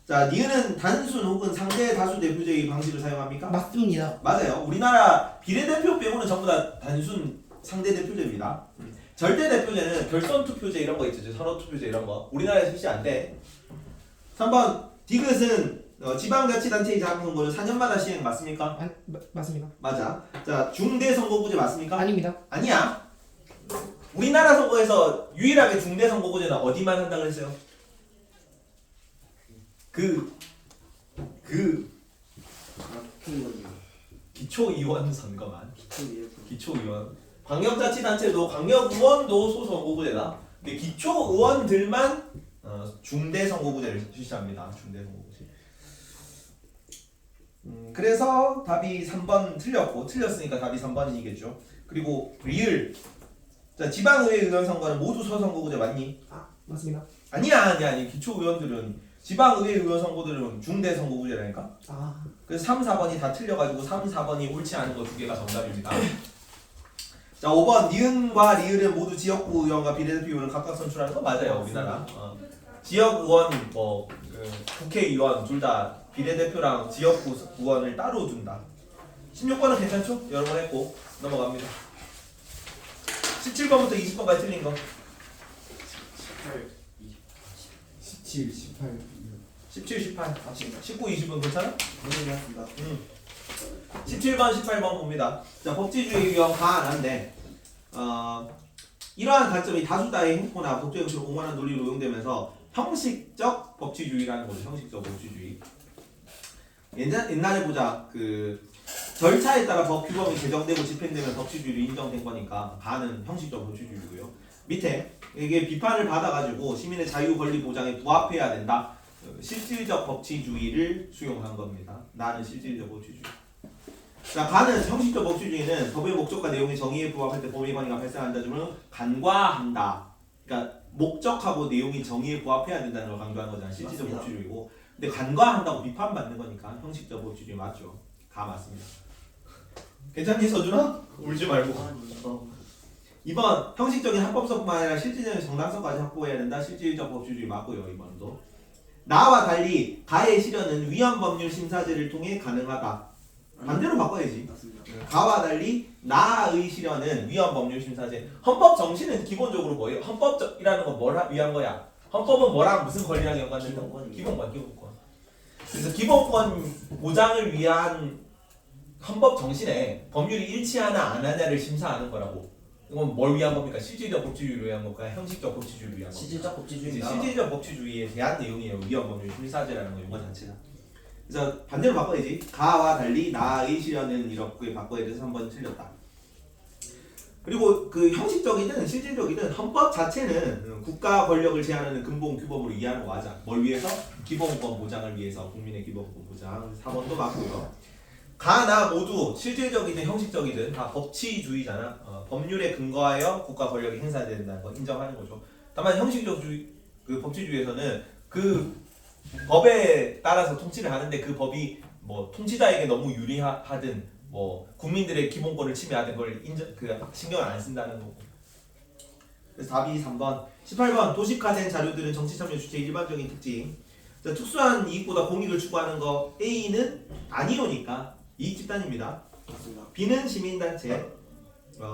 Speaker 1: 자, 니은은 단순 혹은 상대 다수 대표제의 방식을 사용합니까?
Speaker 5: 맞습니다.
Speaker 1: 맞아요. 우리나라 비례대표 빼고는 전부 다 단순 상대 대표제입니다. 절대 대표제는 결선 투표제 이런 거 있죠. 선호 투표제 이런 거. 우리나라에 실시 안 돼. 3번 디귿은 지방자치단체의 자금선거를 4년마다 시행 맞습니까?
Speaker 5: 맞습니다.
Speaker 1: 맞아. 자, 중대선거구제 맞습니까?
Speaker 5: 아닙니다.
Speaker 1: 아니야. 우리나라 선거에서 유일하게 중대선거구제는 어디만 한다고 했어요? 기초의원 선거만. 기초의원. 광역자치단체도 광역의원도 소선거구제다. 근데 기초의원들만 중대선거구제를 실시합니다. 중대선거구제. 그래서 답이 3번 틀렸고, 틀렸으니까 답이 3번이겠죠. 그리고 리을. 자, 지방의회 의원 선거는 모두 소선거구제 맞니?
Speaker 5: 맞습니다.
Speaker 1: 아니야. 기초의원들은 지방의회 의원 선거들은 중대선거구제라니까. 그래서 3, 4번이 다 틀려가지고 3, 4번이 옳지 않은 거 두 개가 정답입니다. 자, 5번 니은과 리을은 모두 지역구 의원과 비례대표 의원을 각각 선출하는 거 맞아요. 우리나라. 지역 의원 그 국회의원 둘 다 비례대표랑 지역구 의원을 따로 둔다. 16번은 괜찮죠? 여러 번 했고 넘어갑니다. 17번부터 20번까지 틀린 거.
Speaker 4: 17, 18
Speaker 1: 17, 18, 19, 20은 괜찮아?
Speaker 2: 맞습니다.
Speaker 1: 17번, 18번 봅니다. 자, 법치주의 유형 가안한데 이러한 관점이 다수다의 행포나 법조의 것으로 공헌한 논리로 응용되면서 형식적 법치주의라는 거죠. 형식적 법치주의. 옛날에 보자. 그 절차에 따라 법 규범이 개정되고 집행되면 법치주의로 인정된 거니까 가는 형식적 법치주의고요. 밑에 이게 비판을 받아가지고 시민의 자유 권리 보장에 부합해야 된다. 실질적 법치주의를 수용한 겁니다. 나는 실질적 법치주의. 자, 가는 형식적 법치주의는 법의 목적과 내용의 정의에 부합할 때 법의 관계가 발생한다 점을 간과한다. 그러니까 목적하고 내용이 정의에 부합해야 된다는 걸 강조하는 거잖아. 실질적
Speaker 2: 맞습니다.
Speaker 1: 법치주의고. 근데 간과한다고 비판받는 거니까 형식적 법치주의 맞죠? 다 맞습니다. 괜찮니 서준아? 울지 말고. 2번 형식적인 합법성뿐만 아니라 실질적인 정당성까지 확보해야 된다. 실질적 법치주의 맞고요. 2번도. 나와 달리 가의 실현은 위헌 법률 심사제를 통해 가능하다. 반대로 바꿔야지.
Speaker 2: 맞습니다.
Speaker 1: 가와 달리 나의 실현은 위헌 법률 심사제. 헌법 정신은 기본적으로 뭐예요? 헌법이라는 건 뭘 위한 거야? 헌법은 뭐랑 무슨 권리랑 연관된다?
Speaker 2: 기본권입니다.
Speaker 1: 기본권. 그래서 기본권 보장을 위한 헌법 정신에 법률이 일치하나 안 하냐를 심사하는 거라고. 이건 뭘 위한 겁니까? 실질적 법치주의를 위한 겁니까? 형식적 법치주의를 위한 겁니까?
Speaker 2: 실질적 법치주의입니다.
Speaker 1: 실질적 법치주의에 대한 내용이에요. 위헌 법률 심사제라는 거 이거 자체가. 그래서 반대로 바꿔야지. 가와 달리 나의 실현은 이렇게 바꿔야 돼서 3번 틀렸다. 그리고 그 형식적이든 실질적이든 헌법 자체는 국가 권력을 제한하는 근본 규범으로 이해하는 거 맞아. 뭘 위해서? 기본권 보장을 위해서. 국민의 기본권 보장. 4번도 맞고요. 가나 모두 실질적이든 형식적이든 다 법치주의잖아. 법률에 근거하여 국가 권력이 행사된다는 거 인정하는 거죠. 다만 형식적 그 법치주의에서는 그 법에 따라서 통치를 하는데 그 법이 뭐 통치자에게 너무 유리하든 뭐 국민들의 기본권을 침해하든 걸 신경을 안 쓴다는 거고. 그래서 답이 3번. 18번 도식화된 자료들은 정치참여 주체의 일반적인 특징. 자, 특수한 이익보다 공익을 추구하는 거 A는 아니오니까 이익 집단입니다.
Speaker 2: 맞습니다.
Speaker 1: B는 시민단체,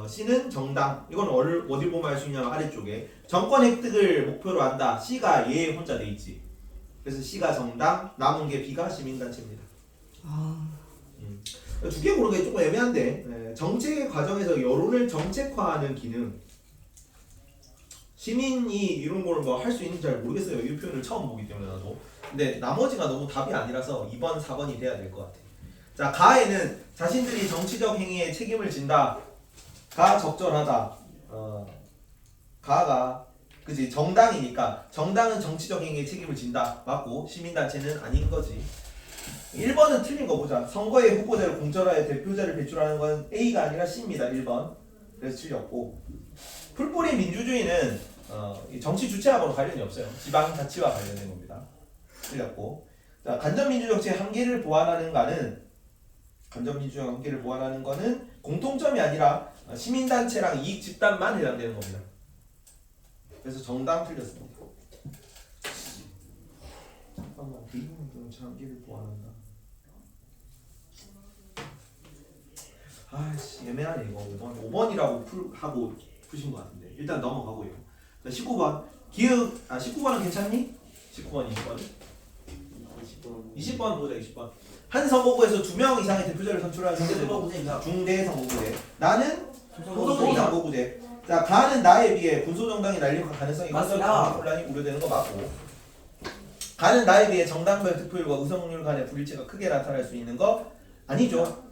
Speaker 1: C는 정당. 이건 어딜 보면 알 수 있냐면 아래쪽에 정권 획득을 목표로 한다. C가 얘 혼자 돼 있지. 그래서 C가 정당, 남은 게 B가 시민단체입니다. 두 개 고르는 게 조금 애매한데 정책 과정에서 여론을 정책화하는 기능. 시민이 이런 걸 뭐 할 수 있는지 잘 모르겠어요. 이 표현을 처음 보기 때문에 나도. 근데 나머지가 너무 답이 아니라서 2번, 4번이 돼야 될 것 같아. 자, 가에는 자신들이 정치적 행위에 책임을 진다. 가 적절하다. 가가 그지 정당이니까 정당은 정치적 행위에 책임을 진다. 맞고 시민단체는 아닌 거지. 1번은 틀린 거 보자. 선거의 후보자를 공천하여 대표자를 배출하는 건 A가 아니라 C입니다. 1번. 그래서 틀렸고 풀뿌리 민주주의는 정치 주체하고는 관련이 없어요. 지방자치와 관련된 겁니다. 틀렸고 자, 간접민주정치의 한계를 보완하는 거는 공통점이 아니라 시민단체랑 이익 집단만 해당되는 겁니다. 그래서 정당 틀렸습니다. 잠깐만, 비공정치 한계를 보완한다. 아씨 애매하네 이거. 5번이라고 하고 푸신 것 같은데 일단 넘어가고요. 자, 19번 19번은 괜찮니? 19번 20번 20번 보자. 20번 한 선거구에서 2명 이상의 대표자를 선출하는
Speaker 2: 선거구제입니다.
Speaker 1: 중대 선거구제. 나는 소속
Speaker 2: 소속
Speaker 1: 선거구제. 자, 가는 나에 비해 군소정당이 날릴 가능성이 커서
Speaker 2: 맞습니다.
Speaker 1: 혼란이 우려되는 거 맞고, 가는 나에 비해 정당별 득표율과 의석률 간의 불일치가 크게 나타날 수 있는 거 아니죠.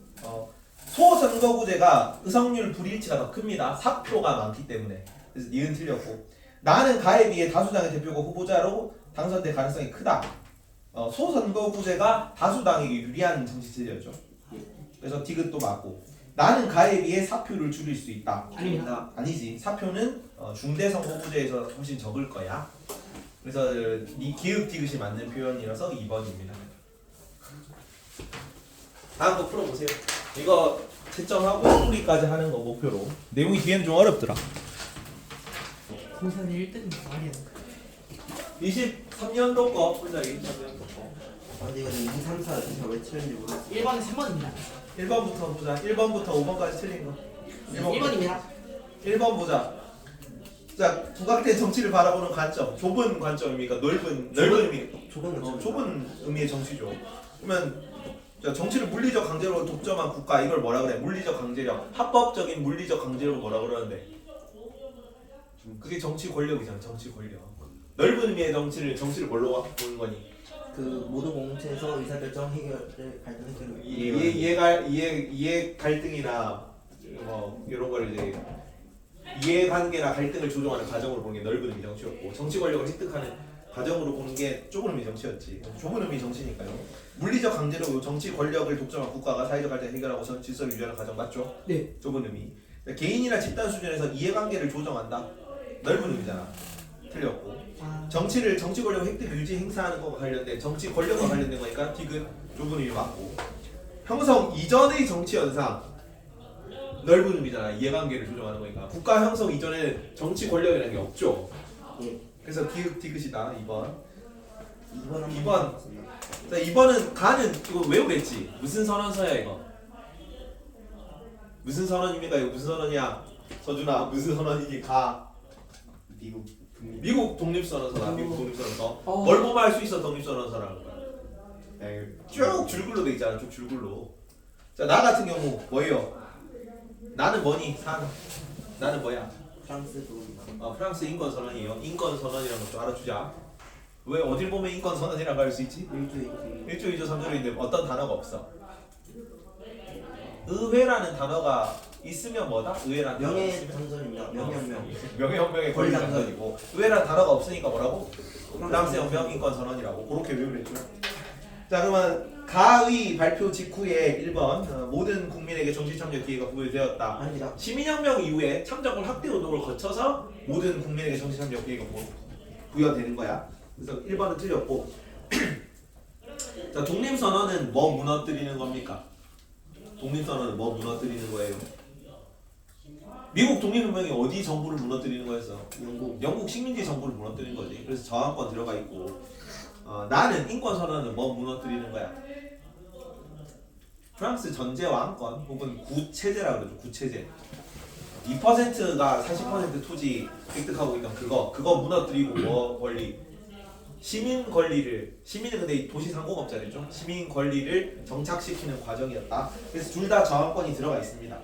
Speaker 1: 소선거구제가 의석률 불일치가 더 큽니다. 사표가 많기 때문에. 그래서 니은 틀렸고, 나는 가에 비해 다수당의 대표가 후보자로 당선될 가능성이 크다. 소선거구제가 다수당에게 유리한 정치체제였죠. 그래서 디귿도 맞고, 나는 가에 비해 사표를 줄일 수 있다.
Speaker 3: 아닙니다.
Speaker 1: 아니지. 사표는 중대 선거구제에서 훨씬 적을 거야. 그래서 기읍 디귿이 맞는 표현이라서 2번입니다. 다음 거 풀어보세요. 이거 채점하고 풀이까지 하는 거 목표로. 내용이 뒤에는 좀 어렵더라.
Speaker 5: 공산 1등 말이야.
Speaker 1: 23년도 거 풀자. 23년도 거.
Speaker 2: 근데 이거 2, 3, 4 제가 왜 틀렸는지 모르겠어요.
Speaker 5: 1번은 3번입니다.
Speaker 1: 1번부터 보자. 1번부터 5번까지 틀린 거.
Speaker 5: 1번입니다.
Speaker 1: 1번 보자. 자, 부각된 정치를 바라보는 관점. 좁은 관점입니까? 넓은 의미.
Speaker 2: 좁은 거죠.
Speaker 1: 좁은 의미의 정치죠. 그러면 자, 정치를 물리적 강제로 독점한 국가 이걸 뭐라 그래? 물리적 강제력. 합법적인 물리적 강제력을 뭐라 그러는데? 그게 정치 권력이잖아. 정치 권력. 넓은 의미의 정치를 뭘로 보는 거니?
Speaker 2: 그 모든 공동체에서 의사결정 해결을 갈등 해결을
Speaker 1: 이해 갈등이나 뭐 이런 걸 이제 이해관계나 갈등을 조정하는 과정으로 보는 게 넓은 의미 정치였고 정치 권력을 획득하는 과정으로 보는 게 좁은 의미 정치였지. 좁은 의미 정치니까요. 물리적 강제로 정치 권력을 독점한 국가가 사회적 갈등을 해결하고 전 질서를 유지하는 과정 맞죠?
Speaker 5: 네.
Speaker 1: 좁은 의미. 개인이나 집단 수준에서 이해관계를 조정한다. 넓은 의미잖아. 틀렸고. 정치 권력 획득 유지 행사하는 것과 관련된 정치 권력과 관련된 거니까 디귿 좁은 의미 맞고. 형성 이전의 정치 현상 넓은 의미잖아. 이해관계를 조정하는 거니까. 국가 형성 이전에 정치 권력이라는 게 없죠.
Speaker 2: 예.
Speaker 1: 그래서 디귿이다. 2번.
Speaker 2: 2번
Speaker 1: 2번. 자, 2번은 가는 이거 외우겠지. 무슨 선언서야 이거? 무슨 선언입니까? 이거 무슨 선언이야? 서준아 무슨 선언이니? 가. 미국 독립선언서다. 미국 독립선언서. 뭘 보면 알 수 있어 독립선언서라는 거야. 쭉 줄글로 돼 있잖아. 쭉 줄글로. 자, 나 같은 경우 뭐예요? 나는 뭐니? 나는 뭐야?
Speaker 2: 프랑스 독립.
Speaker 1: 프랑스 인권 선언이에요. 인권 선언이라는 것도 알아주자. 왜 어딜 보면 인권 선언이라고 할 수 있지? 1조 2조 3조인데 어떤 단어가 없어. 의회라는 단어가 있으면 뭐다? 의회라는 단어가 있으면
Speaker 2: 명예당선입니다. 명예혁명.
Speaker 1: 명예혁명의 권리당선이고 의회라는 단어가 없으니까 뭐라고? 프랑스 혁명 인권 선언이라고 그렇게 외우랬죠. 자, 그러면 가의 발표 직후에 1번 모든 국민에게 정치 참여 기회가 부여되었다.
Speaker 2: 아닙니다.
Speaker 1: 시민혁명 이후에 참정권 확대 운동을 거쳐서 모든 국민에게 정치 참여 기회가 부여되는 거야. 그래서 1번은 틀렸고. 자, 독립선언은 뭐 무너뜨리는 겁니까? 독립선언은 뭐 무너뜨리는 거예요? 미국 독립운동이 어디 정부를 무너뜨리는 거였어? 영국 식민지 정부를 무너뜨리는 거지. 그래서 저항권 들어가 있고. 나는 인권선언은 뭐 무너뜨리는 거야? 프랑스 전제 왕권 혹은 구체제라 그러죠. 구체제. 2%가 40% 토지 획득하고 있던 그거 무너뜨리고 뭐 권리? 시민 권리를 시민은 근데 도시 상공업자랬죠. 시민 권리를 정착시키는 과정이었다. 그래서 둘 다 저항권이 들어가 있습니다.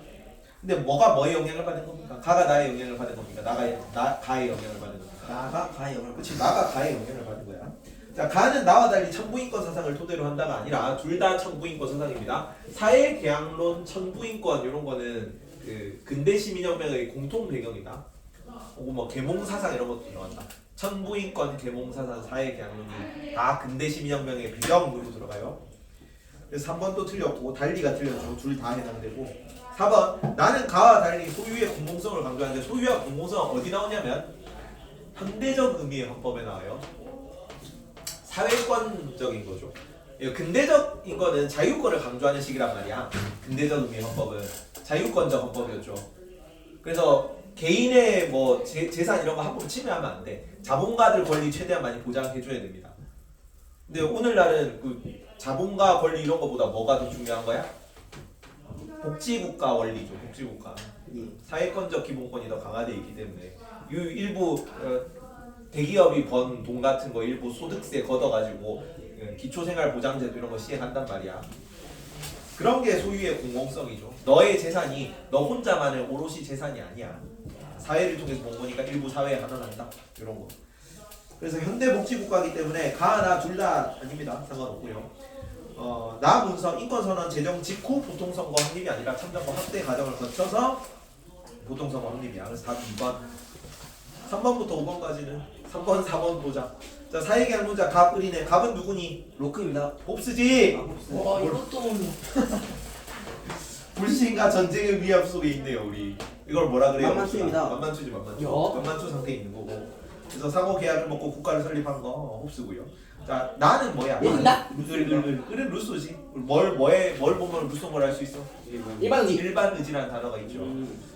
Speaker 1: 근데 뭐가 뭐의 영향을 받는 겁니까? 가가 나의 영향을 받는 겁니까? 가의 영향을 받는 겁니까?
Speaker 2: 나가 가의 영향을
Speaker 1: 그렇지, 나가 가의 영향을 받는 거야. 자, 가는 나와 달리 천부인권 사상을 토대로 한다가 아니라 둘 다 천부인권 사상입니다. 사회계약론, 천부인권 이런 거는 그 근대 시민혁명의 공통 배경이다. 혹은 뭐 계몽사상 이런 것도 들어간다. 천부인권, 계몽사상, 사회계약론이 다 근대 시민혁명의 배경으로 들어가요. 그래서 3번도 틀렸고 달리가 틀렸고 둘 다 해당되고. 4번 나는 가와 달리 소유의 공공성을 강조하는데 소유와 공공성은 어디 나오냐면 현대적 의미의 헌법에 나와요. 사회권적인 거죠. 근대적인 거는 자유권을 강조하는 식이란 말이야. 근대적 의미의 헌법은 자유권적 헌법이었죠. 그래서 개인의 뭐 재산 이런 거 함부로 침해하면 안 돼. 자본가들 권리 최대한 많이 보장해줘야 됩니다. 근데 오늘날은 그 자본가 권리 이런 거보다 뭐가 더 중요한 거야? 복지국가 원리죠. 복지국가. 사회권적 기본권이 더 강화되어 있기 때문에 일부 대기업이 번 돈 같은 거 일부 소득세 걷어가지고 기초생활보장제도 이런 거 시행한단 말이야. 그런 게 소유의 공공성이죠. 너의 재산이 너 혼자만의 오롯이 재산이 아니야. 사회를 통해서 본 거니까 일부 사회에 환원한다. 이런 거. 그래서 현대 복지국가이기 때문에 가나 둘 다 아닙니다. 상관없고요. 나 문서 인권선언 제정 직후 보통선거 확립이 아니라 참정권 확대 과정을 거쳐서 보통선거 확립이야. 그래서 답 2번. 3번부터 5번까지는 3번, 4번 보자. 자, 사회계약론자 갑 을이네. 갑은 누구니?
Speaker 2: 로크입니다.
Speaker 1: 홉스지.
Speaker 5: 와 이것도
Speaker 1: 불신과 전쟁의 위협 속에 있네요, 우리. 이걸 뭐라 그래요?
Speaker 2: 만만추입니다.
Speaker 1: 만만추지, 만만추.
Speaker 5: 야.
Speaker 1: 만만추 상태에 있는 거고. 그래서 상호 계약을 먹고 국가를 설립한 거 홉스고요. 자, 나는 뭐야? 을은 루소지. 뭘 보면 루소를 할 수 있어?
Speaker 5: 일반 의지.
Speaker 1: 일반 의지라는 단어가 있죠.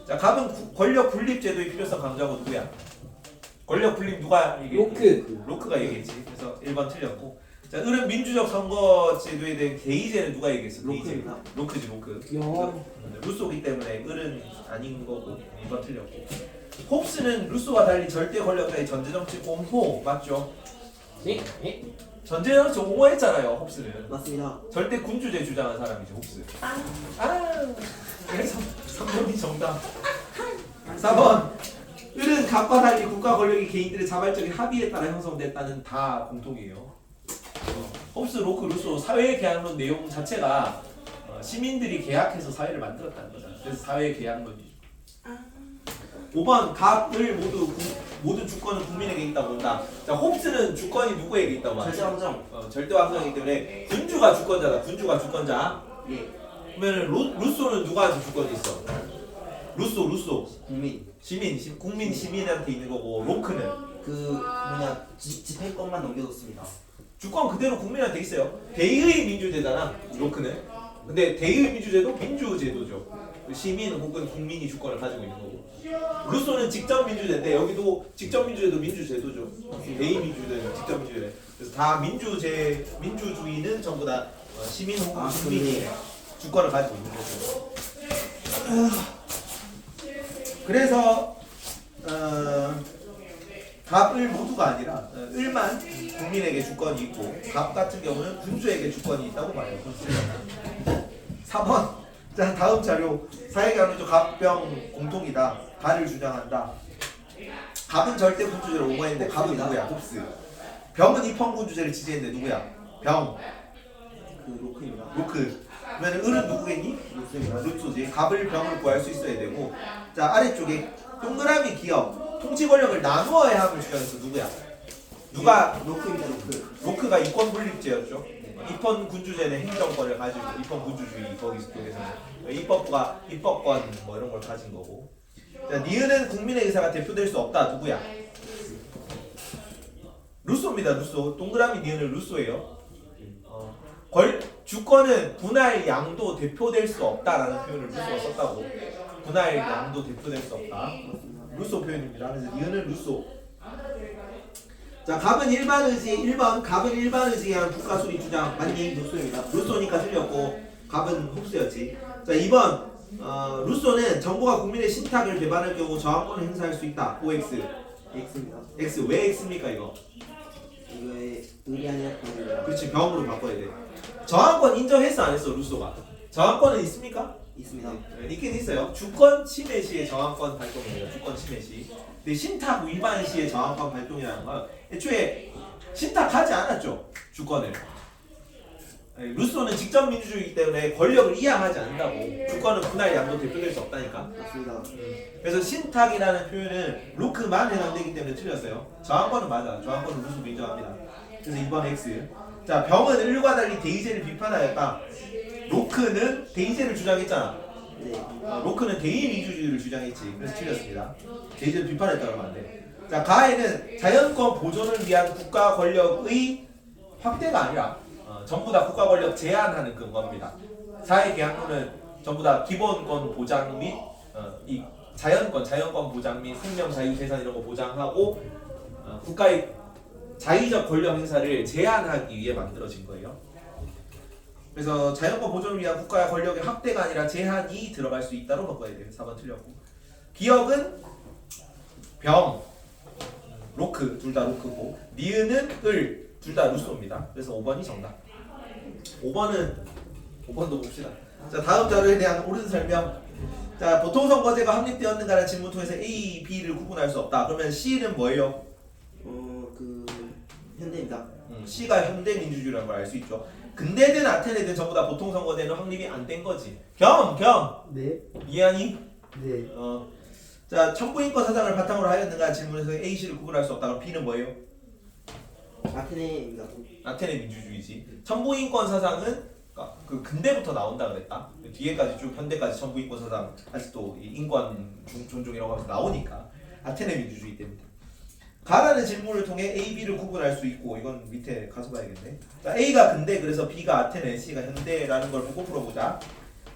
Speaker 1: 자, 갑은 권력 분립 제도의 필요성 강조하고 누구야? 권력 분립 누가 얘기했지? 로크가 얘기했지. 그래서 1번 틀렸고. 자, 을은 민주적 선거 제도에 대한 개의제는 누가 얘기했어?
Speaker 2: 로크입니다.
Speaker 1: 로크지, 로크.
Speaker 5: 야.
Speaker 1: 루소기 때문에 을은 아닌 거고 2번 틀렸고. 홉스는 루소와 달리 절대 권력자의 전제정치 옹호 맞죠?
Speaker 5: 예?
Speaker 6: 전제는 저 옹호했잖아요. 홉스는
Speaker 2: 맞습니다.
Speaker 6: 절대 군주제 주장한 사람이죠. 홉스. 그래서 3번이 정답.
Speaker 1: 4번 을은 갑과 달리 국가 권력이 개인들의 자발적인 합의에 따라 형성됐다는
Speaker 6: 다 공통이에요. 홉스, 로크, 루소 사회 계약론 내용 자체가 시민들이 계약해서 사회를 만들었다는 거잖아요. 그래서 사회 계약론이죠.
Speaker 1: 5번 갑을 모든 주권은 국민에게 있다고 본다. 자, 홉스는 주권이 누구에게 있다고 말해요?
Speaker 2: 절대왕정.
Speaker 1: 절대왕정이기 때문에 군주가 주권자다. 군주가 주권자.
Speaker 2: 예.
Speaker 1: 그러면 루소는 누구한테 주권이 있어? 루소.
Speaker 2: 국민.
Speaker 1: 국민 시민한테 있는 거고 로크는
Speaker 2: 그 뭐냐 집행권만 넘겨뒀습니다.
Speaker 1: 주권 그대로 국민한테 있어요. 대의의 민주제잖아. 로크는. 근데 대의의 민주제도 민주제도죠. 시민 혹은 국민이 주권을 가지고 있는 거고. 루소는 직접 민주제인데 여기도 직접 민주제도 민주제도죠. 대의 민주제는 직접 민주제. 그래서 다 민주주의는 전부 다 시민 혹은 국민이 주권을 가지고 있는 거죠. 그래서 갑을 모두가 아니라 을만 국민에게 주권이 있고 갑 같은 경우는 군주에게 주권이 있다고 봐요. 4번. 자, 다음 자료. 사회계약론적 갑병 공통이다. 가를 주장한다. 갑은 절대 군주제를 옹호했는데 갑은 누구야? 홉스. 병은 입헌군주제를 지지했는데 누구야? 병.
Speaker 2: 그 로크입니다.
Speaker 1: 로크. 그러면 을은 누구겠니?
Speaker 2: 루소입니다.
Speaker 1: 루소지. 갑을 병을 구할 수 있어야 되고. 자, 아래쪽에 동그라미 기업 통치 권력을 나누어야 함을 주장해서 누구야? 누가?
Speaker 2: 로크입니다. 로크.
Speaker 1: 로크가 이권 분립제였죠. 입헌 군주제는 행정권을 가지고 입헌 군주주의 거기 속에서 입법부가 입법권 뭐 이런 걸 가진 거고. 자, 니은은 국민의 의사가 대표될 수 없다. 누구야? 루소입니다. 루소. 동그라미 니은은 루소예요. 주권은 분할 양도 대표될 수 없다라는 표현을 루소가 썼다고. 분할 양도 대표될 수 없다. 루소 표현입니다. 그래서 니은은 루소. 자, 갑은 일반 의지 1번. 갑은 일반 의지에 의한 국가 수립 주장 맞니? 루소입니다. 루소니까 틀렸고 갑은 홉스였지. 자, 2번. 루소는 정부가 국민의 신탁을 배반할 경우 저항권을 행사할 수 있다. OX.
Speaker 2: X입니다.
Speaker 1: X. 왜 X입니까 이거?
Speaker 2: 이거에 을이 아니라 병입니다.
Speaker 1: 그렇지, 병으로 바꿔야 돼. 저항권 인정했어 안 했어 루소가? 저항권은 있습니까?
Speaker 2: 있습니다.
Speaker 1: 네, 있긴 있어요. 주권 침해 시의 저항권 발동입니다. 주권 침해 시. 근데 신탁 위반 시의 저항권 발동이라는 건 애초에 신탁하지 않았죠. 주권을. 네, 루소는 직접 민주주의이기 때문에 권력을 이양하지 않는다고. 주권은 분할 양도 대표될 수 없다니까.
Speaker 2: 맞습니다.
Speaker 1: 그래서 신탁이라는 표현은 로크만 해당되기 때문에 틀렸어요. 저항권은 맞아. 저항권은 루소도 인정합니다. 그래서 2번 X. 자, 병은 을과 달리 대의제를 비판하였다. 로크는 대의제를 주장했잖아.
Speaker 2: 네.
Speaker 1: 로크는 대의 민주주의를 주장했지. 그래서 틀렸습니다. 대의제를 비판했다고 하면 안 돼. 자, 가에는 자연권 보존을 위한 국가 권력의 확대가 아니라 전부 다 국가 권력 제한하는 근거입니다. 사회계약론은 전부 다 기본권 보장 및 이 자연권 보장 및 생명, 자유, 재산 이런 거 보장하고 국가의 자의적 권력 행사를 제한하기 위해 만들어진 거예요. 그래서 자연권 보존을 위한 국가의 권력의 확대가 아니라 제한이 들어갈 수 있다로 바꿔야 돼요. 4번 틀렸고. 기억은 병, 로크 둘 다 로크고 니은은 을 둘 다 루소입니다. 그래서 5번이 정답. 5번도 봅시다. 자, 다음 자료에 대한 옳은 설명. 자, 보통선거제가 확립되었는가라는 질문 통해서 A, B를 구분할 수 없다. 그러면 C는 뭐예요?
Speaker 2: 그 현대입니다.
Speaker 1: C가 현대 민주주의라는 걸 알 수 있죠. 근대든 아테네든 전부 다 보통선거제는 확립이 안 된 거지. 겸!
Speaker 4: 네.
Speaker 1: 이해하니?
Speaker 4: 네.
Speaker 1: 자, 천부인권 사상을 바탕으로 하였는가 질문에서 A, C를 구분할 수 없다. 그럼 B는 뭐예요?
Speaker 2: 아테네입니다.
Speaker 1: 아테네 민주주의지. 천부인권 사상은 그 근대부터 나온다 그랬다. 뒤에까지 쭉 현대까지 천부인권 사상 아직도 이 인권 존중 이런 거 하면서 나오니까 아테네 민주주의 때문에. 가라는 질문을 통해 A, B를 구분할 수 있고 이건 밑에 가서 봐야겠네. 자, A가 근대 그래서 B가 아테네, C가 현대라는 걸 보고 풀어보자.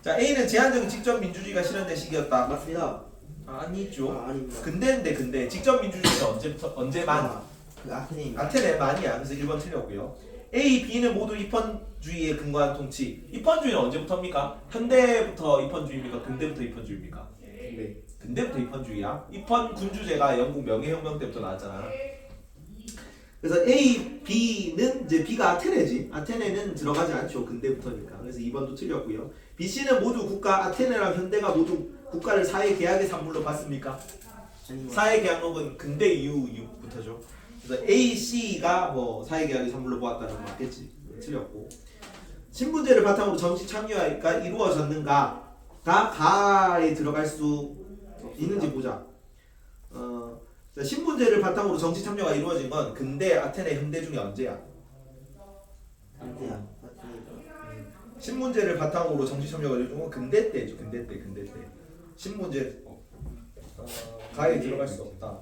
Speaker 1: 자, A는 제한적인 직접 민주주의가 실현된 시기였다.
Speaker 2: 맞습니다.
Speaker 1: 아니죠.
Speaker 2: 아닙니다.
Speaker 1: 근대인데 직접 민주주의는 언제만?
Speaker 2: 그 아테네입니다.
Speaker 1: 아테네만이야. 그래서 1번 틀렸고요. A, B는 모두 입헌주의에 근거한 통치. 입헌주의는 언제부터입니까? 현대부터 입헌주의입니까? 근대부터 입헌주의입니까?
Speaker 2: 네.
Speaker 1: 근대부터 입헌주의야. 입헌 군주제가 영국 명예혁명 때부터 나왔잖아. 그래서 A, B는 이제 B가 아테네지. 아테네는 들어가지 않죠. 근대부터니까. 그래서 2번도 틀렸고요. B, C는 모두 국가 아테네랑 현대가 모두 국가를 사회 계약의 산물로 봤습니까?
Speaker 2: 아니면
Speaker 1: 사회 계약록은 근대 이후부터죠. 그래서 A, C가 뭐 사회 계약의 산물로 보았다는 건 맞겠지. 틀렸고. 신분제를 바탕으로 정치 참여가 이루어졌는가? 다 가에 들어갈 수 있는지 보자. 자, 신분제를 바탕으로 정치 참여가 이루어진 건 근대 아테네 현대 중에 언제야?
Speaker 2: 안돼요.
Speaker 1: 신분제를 바탕으로 정치 참여가 이루어진 건 근대 때죠. 근대 때. 신분제 가에 들어갈 수 없다.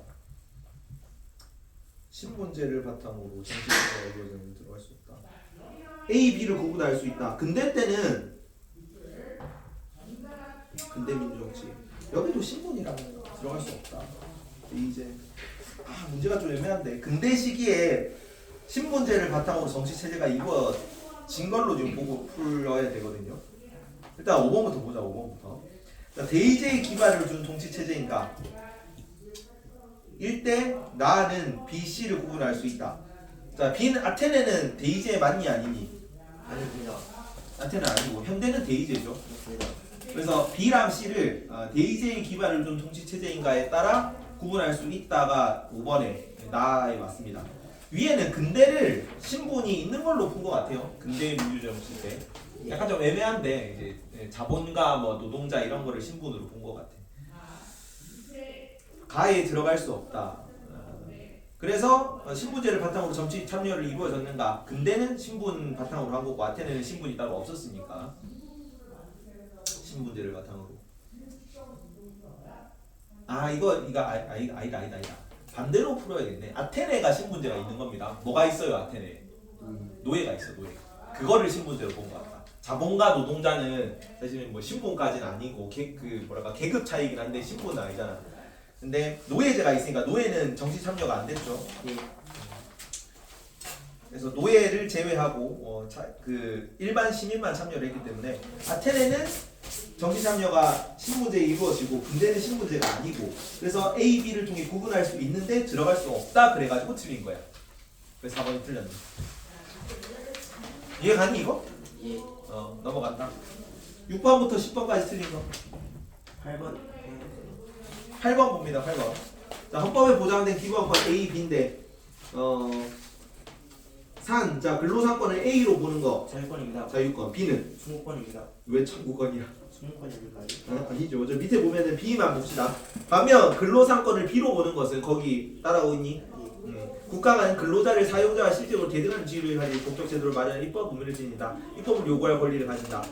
Speaker 1: 신분제를 바탕으로 정치 참여가 이루어지는 들어갈 수 없다. A, B를 구분할 수 있다. 근대 때는 근대 민주정치 여기도 신분이랑 들어갈 수 없다. 이제 문제가 좀 애매한데 근대 시기에 신분제를 바탕으로 정치 체제가 이루어진 걸로 지금 보고 풀어야 되거든요. 일단 5번부터 보자. 5번부터. 자, 대의제의 기반을 준 정치 체제인가? 1대 나는 B, C를 구분할 수 있다. 자, B는 아테네는 대의제 맞니 아니니?
Speaker 2: 아닙니다.
Speaker 1: 아테네는 아니고 현대는 대의제죠.
Speaker 2: 맞습니다.
Speaker 1: 그래서 B랑 C를 대의제의 기반을 둔 정치 체제인가에 따라 구분할 수 있다가 5번에 나에 맞습니다. 위에는 근대를 신분이 있는 걸로 푼 것 같아요. 근대 민주정치 때 약간 좀 애매한데 이제 자본가 뭐 노동자 이런 거를 신분으로 본 것 같아. 가에 들어갈 수 없다. 그래서 신분제를 바탕으로 정치 참여를 이루어졌는가? 근대는 신분 바탕으로 한 거고 아테네는 신분이 따로 없었으니까 신분제를 바탕으로. 아니다. 반대로 풀어야겠네. 아테네가 신분제가 있는 겁니다. 뭐가 있어요, 아테네? 노예가 있어, 노예. 그거를 신분제로 본 것 같다. 자본가 노동자는 사실은 뭐 신분까지는 아니고 계급 차이긴 한데 신분은 아니잖아. 근데 노예제가 있으니까 노예는 정치 참여가 안 됐죠. 그래서 노예를 제외하고 일반 시민만 참여를 했기 때문에 아테네는 정치 참여가 신분제에 이루어지고 근대는 신분제가 아니고 그래서 A, B를 통해 구분할 수 있는데 들어갈 수 없다 그래가지고 틀린 거야. 그래서 4번이 틀렸네. 이해가니 이거?
Speaker 2: 예.
Speaker 1: 넘어간다. 6번부터 10번까지 틀린 거.
Speaker 2: 8번.
Speaker 1: 8번 봅니다. 8번. 자, 헌법에 보장된 기본권 A, B인데 자, 근로상권을 A로 보는 거
Speaker 2: 자유권입니다.
Speaker 1: 자유권, B는
Speaker 2: 승무권입니다.
Speaker 1: 왜 청구권이야?
Speaker 2: 승무권입니까요?
Speaker 1: 아니죠. 저 밑에 보면은 B만 봅시다. 반면 근로상권을 B로 보는 것은 거기 따라오고 있니? 국가는 근로자를 사용자와 실제로 대등한 지위를 가진 법적 제도를 마련한 입법 의무를 지닌다. 입법을 요구할 권리를 가진다.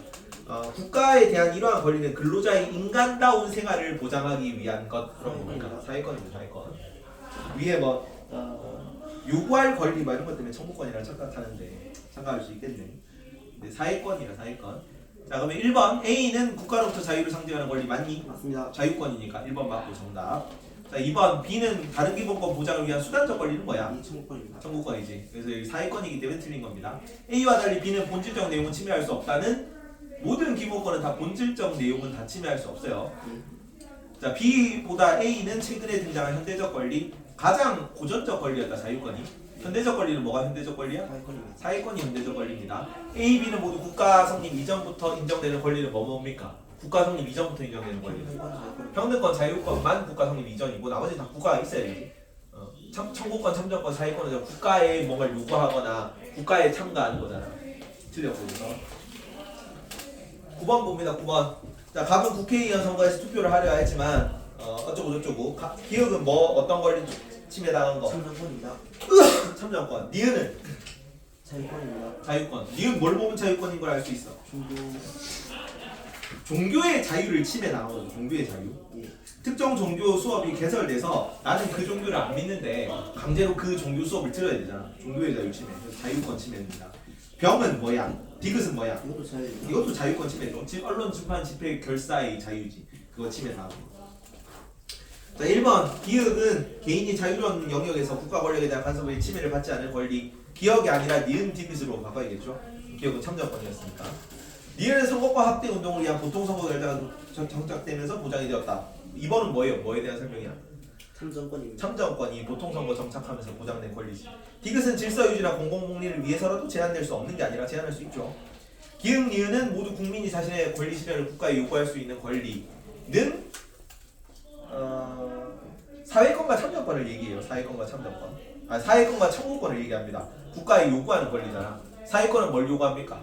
Speaker 1: 국가에 대한 이러한 권리는 근로자의 인간다운 생활을 보장하기 위한 것 그런 겁니까? 사회권입니다. 사회권. 위에 요구할 권리 이런 것 때문에 청구권이랑 착각하는데 착각할 수 있겠네. 근데 사회권이라 사회권. 자, 그러면 1번 A는 국가로부터 자유를 상징하는 권리 맞니?
Speaker 2: 맞습니다.
Speaker 1: 자유권이니까 1번 맞고 정답. 자, 2번 B는 다른 기본권 보장을 위한 수단적 권리는 뭐야?
Speaker 2: 이 청구권입니다.
Speaker 1: 청구권이지. 그래서 여기 사회권이기 때문에 틀린 겁니다. A와 달리 B는 본질적 내용은 침해할 수 없다는 모든 기본권은 다 본질적 내용은 다 침해할 수 없어요. 자, B보다 A는 최근에 등장한 현대적 권리, 가장 고전적 권리였다. 자유권이. 현대적 권리는 뭐가 현대적 권리야?
Speaker 2: 사회권입니다.
Speaker 1: 사회권이 현대적 권리입니다. A, B는 모두 국가 성립 이전부터 인정되는 권리는 뭡니까? 국가 성립 이전부터 인정되는 권리. 평등권, 자유권만 국가 성립 이전이고 나머지 다 국가가 있어야지. 청구권, 참정권, 사회권은 국가에 뭔가를 요구하거나 국가에 참가하는 거잖아. 틀렸고 그래서 9번 봅니다. 9번. 자, 갑은 국회의원 선거에서 투표를 하려 했지만 어쩌고 저쩌고. 기억은 뭐 어떤 권리 침해당한 거?
Speaker 2: 참정권입니다.
Speaker 1: 참정권. 니은은
Speaker 2: 자유권입니다.
Speaker 1: 자유권. 니은 뭘 보면 자유권인 걸 알 수 있어. 종교의 자유를 침해당한 거죠. 종교의 자유.
Speaker 2: 예.
Speaker 1: 특정 종교 수업이 개설돼서 나는 그 종교를 안 믿는데 강제로 그 종교 수업을 들어야 되잖아. 종교의 자유 침해. 그래서 자유권 침해입니다. 병은 뭐야? 디귿은 뭐야?
Speaker 2: 이것도 자유입니다.
Speaker 1: 이것도 자유권 침해죠. 언론, 출판, 집회, 결사의 자유지. 그거 침해당하는 거. 자, 1번. 기억은 개인이 자유로운 영역에서 국가 권력에 대한 간섭의 침해를 받지 않을 권리. 기억이 아니라 니은 디귿으로 바꿔야겠죠. 기억은 참정권이었으니까. 니은은 선거권 확대 운동을 위한 보통 선거 결과가 정착되면서 보장이 되었다. 2번은 뭐예요? 뭐에 대한 설명이야?
Speaker 3: 참정권입니다.
Speaker 1: 참정권이 보통선거 정착하면서 보장된 권리지. 디귿은 질서 유지나 공공복리를 위해서라도 제한될 수 없는 게 아니라 제한할 수 있죠. 기흥, 니은은 모두 국민이 자신의 권리 실현을 국가에 요구할 수 있는 권리는 사회권과 참정권을 얘기해요. 사회권과 참정권. 사회권과 청구권을 얘기합니다. 국가에 요구하는 권리잖아. 사회권은 뭘 요구합니까?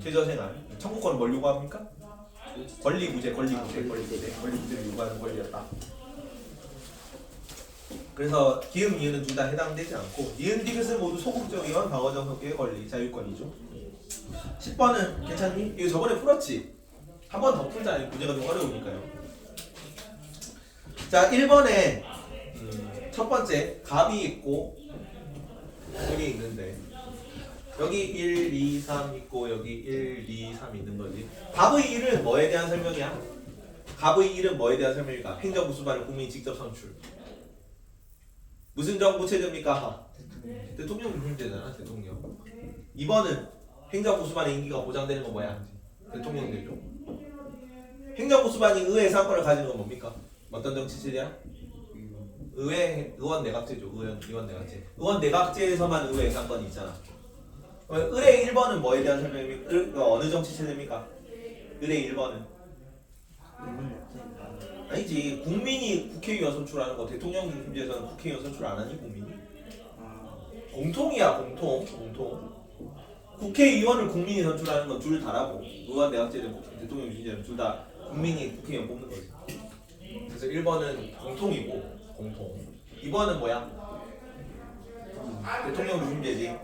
Speaker 1: 최저생활. 청구권은 뭘 요구합니까? 권리구제를 요구하는 권리였다. 그래서 기흥, 니은은 둘 다 해당되지 않고 니은, 디귿은 모두 소극적이건 방어적 성격의 권리, 자유권이죠. 10번은 괜찮니? 이거 저번에 풀었지? 한 번 더 풀자. 문제가 좀 어려우니까요. 자, 1번에 첫 번째 갑이 있고 여기 있는데 여기 1, 2, 3 있고 여기 1, 2, 3 있는 거지. 갑의 1은 뭐에 대한 설명이야? 갑의 1은 뭐에 대한 설명일까? 행정부 수반을 국민이 직접 선출. 무슨 정부 체제입니까? 대통령 중심제잖아. 대통령. 2번은 행정부 수반의 임기가 보장되는 건 뭐야? 대통령제죠. 행정부 수반이 의회 상권을 가지는 건 뭡니까? 어떤 정치 체제야? 의원 내각제죠. 의원 내각제. 의원 내각제에서만 의회 상권이 있잖아. 의뢰 1번은 뭐에 대한 설명입니까? 어느 정치 체제입니까? 의뢰 1번은 아니지. 국민이 국회의원 선출하는 거. 대통령 중심제에서는 국회의원 선출 안 하니 국민이? 공통이야. 공통. 국회의원을 국민이 선출하는 건 둘 다라고. 의원 내각제는 대통령 중심제는 둘 다 국민이 국회의원 뽑는 거지. 그래서 1번은 공통이고 공통. 2번은 뭐야? 대통령 중심제지.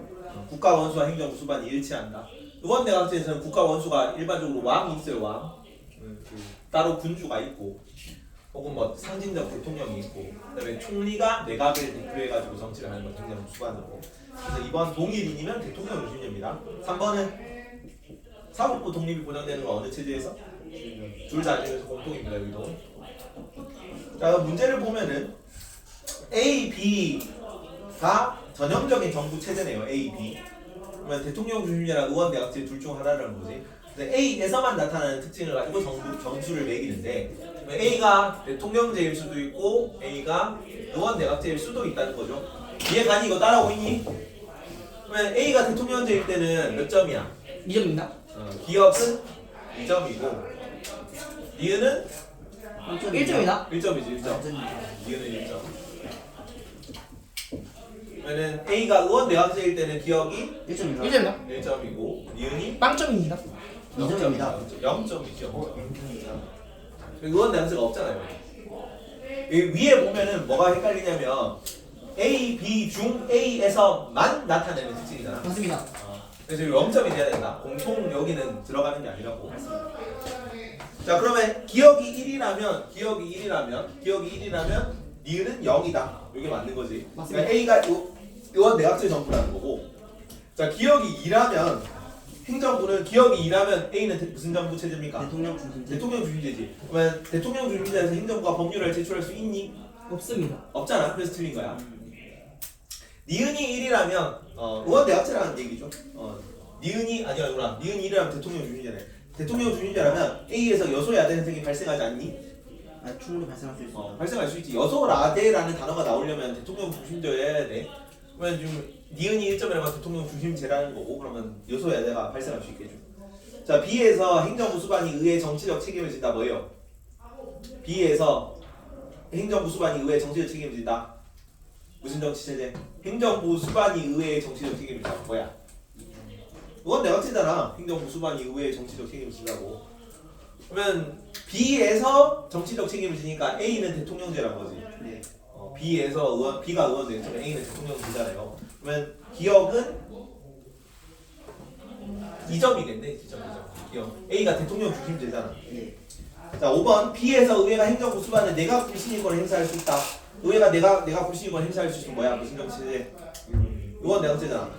Speaker 1: 국가 원수와 행정부 수반이 일치한다. 의원 내각제에서는 국가 원수가 일반적으로 왕이 있어요. 왕. 따로 군주가 있고 혹은 뭐 상징적 대통령이 있고 그다음에 총리가 내각을 대표해가지고 정치를 하는 건 행정부 수반으로. 그래서 2번 동일인이면 대통령 중심제입니다. 3번은 사법부 독립이 보장되는 건 어느 체제에서? 둘 다 아니면서 공통입니다. 여기도. 자, 문제를 보면은 A, B가 전형적인 정부 체제네요. A, B. 그러면 대통령 중심제랑 의원 내각제 둘 중 하나라는 거지. 근데 A에서만 나타나는 특징을 가지고 정수를 매기는데 A가 대통령제일 수도 있고 A가 의원 내각제일 수도 있다는 거죠. 이해 가니? 이거 따라오고 있니? 그러면 A가 대통령제일 때는 몇 점이야?
Speaker 5: 2점입니다.
Speaker 1: 기업은 2점이고 니은은
Speaker 5: 1점입니다.
Speaker 1: 1점이지. 1점. 니은은 1점. 그러면 A가 의원 내각제일 때는 기억이
Speaker 3: 1점입니다.
Speaker 5: 1점입니다.
Speaker 1: 1점이고 니은이
Speaker 5: 빵점입니다.
Speaker 3: 2점입니다.
Speaker 1: 0점이죠. 의원 내각제가 없잖아요. 여기 위에 보면은 뭐가 헷갈리냐면 A, B 중 A에서만 나타내는 특징이잖아.
Speaker 5: 맞습니다.
Speaker 1: 그래서 0점이 돼야 된다. 공통 여기는 들어가는 게 아니라고. 자, 그러면 기억이 1이라면 니은은 0이다. 이게 맞는 거지.
Speaker 5: 맞습니다.
Speaker 1: 그러니까 A가 의원 내각제 정부라는 거고. 자, 기억이 2라면 행정부는 기억이 2라면 A는 무슨 정부 체제입니까?
Speaker 3: 대통령 중심제.
Speaker 1: 대통령 중심제지. 그러면 대통령 중심제에서 행정부가 법률을 제출할 수 있니?
Speaker 5: 없습니다.
Speaker 1: 없잖아. 그래서 틀린 거야. 니은이 1이라면 의원 내각제라는 얘기죠. 니은이 1이라면 대통령 중심제네. 대통령 중심제라면 A에서 여소야대 현상이 발생하지 않니?
Speaker 3: 충분히 발생할 수 있습니다.
Speaker 1: 발생할 수 있지. 여소라대라는 단어가 나오려면 대통령 중심제여야 돼. 그러면 지금 니은이 1점이라면 대통령 중심제라는 거고 그러면 여소야대가 발생할 수 있겠죠. 자, B에서 행정부 수반이 의회 정치적 책임을 진다. 뭐예요? B에서 행정부 수반이 의회 정치적 책임을 진다. 무슨 정치 체제? 행정부 수반이 의회의 정치적 책임을 진다. 뭐야? 이건 내각제잖아. 행정부 수반이 의회의 정치적 책임을 진다고. 그러면 B에서 정치적 책임을 지니까 A는 대통령제란 거지.
Speaker 3: 네.
Speaker 1: B에서 B가 의원제, 그러면 A는 대통령제잖아요. 그러면 기억은 2점이겠네. 2점. 기억. A가 대통령 중심제잖아.
Speaker 3: 네.
Speaker 1: 자, 5번 B에서 의회가 행정부 수반을 내각 불신임권을 행사할 수 있다. 의회가 내각 불신임권을 행사할 수 있으면 뭐야? 무슨 정치제? 의원 내각제잖아.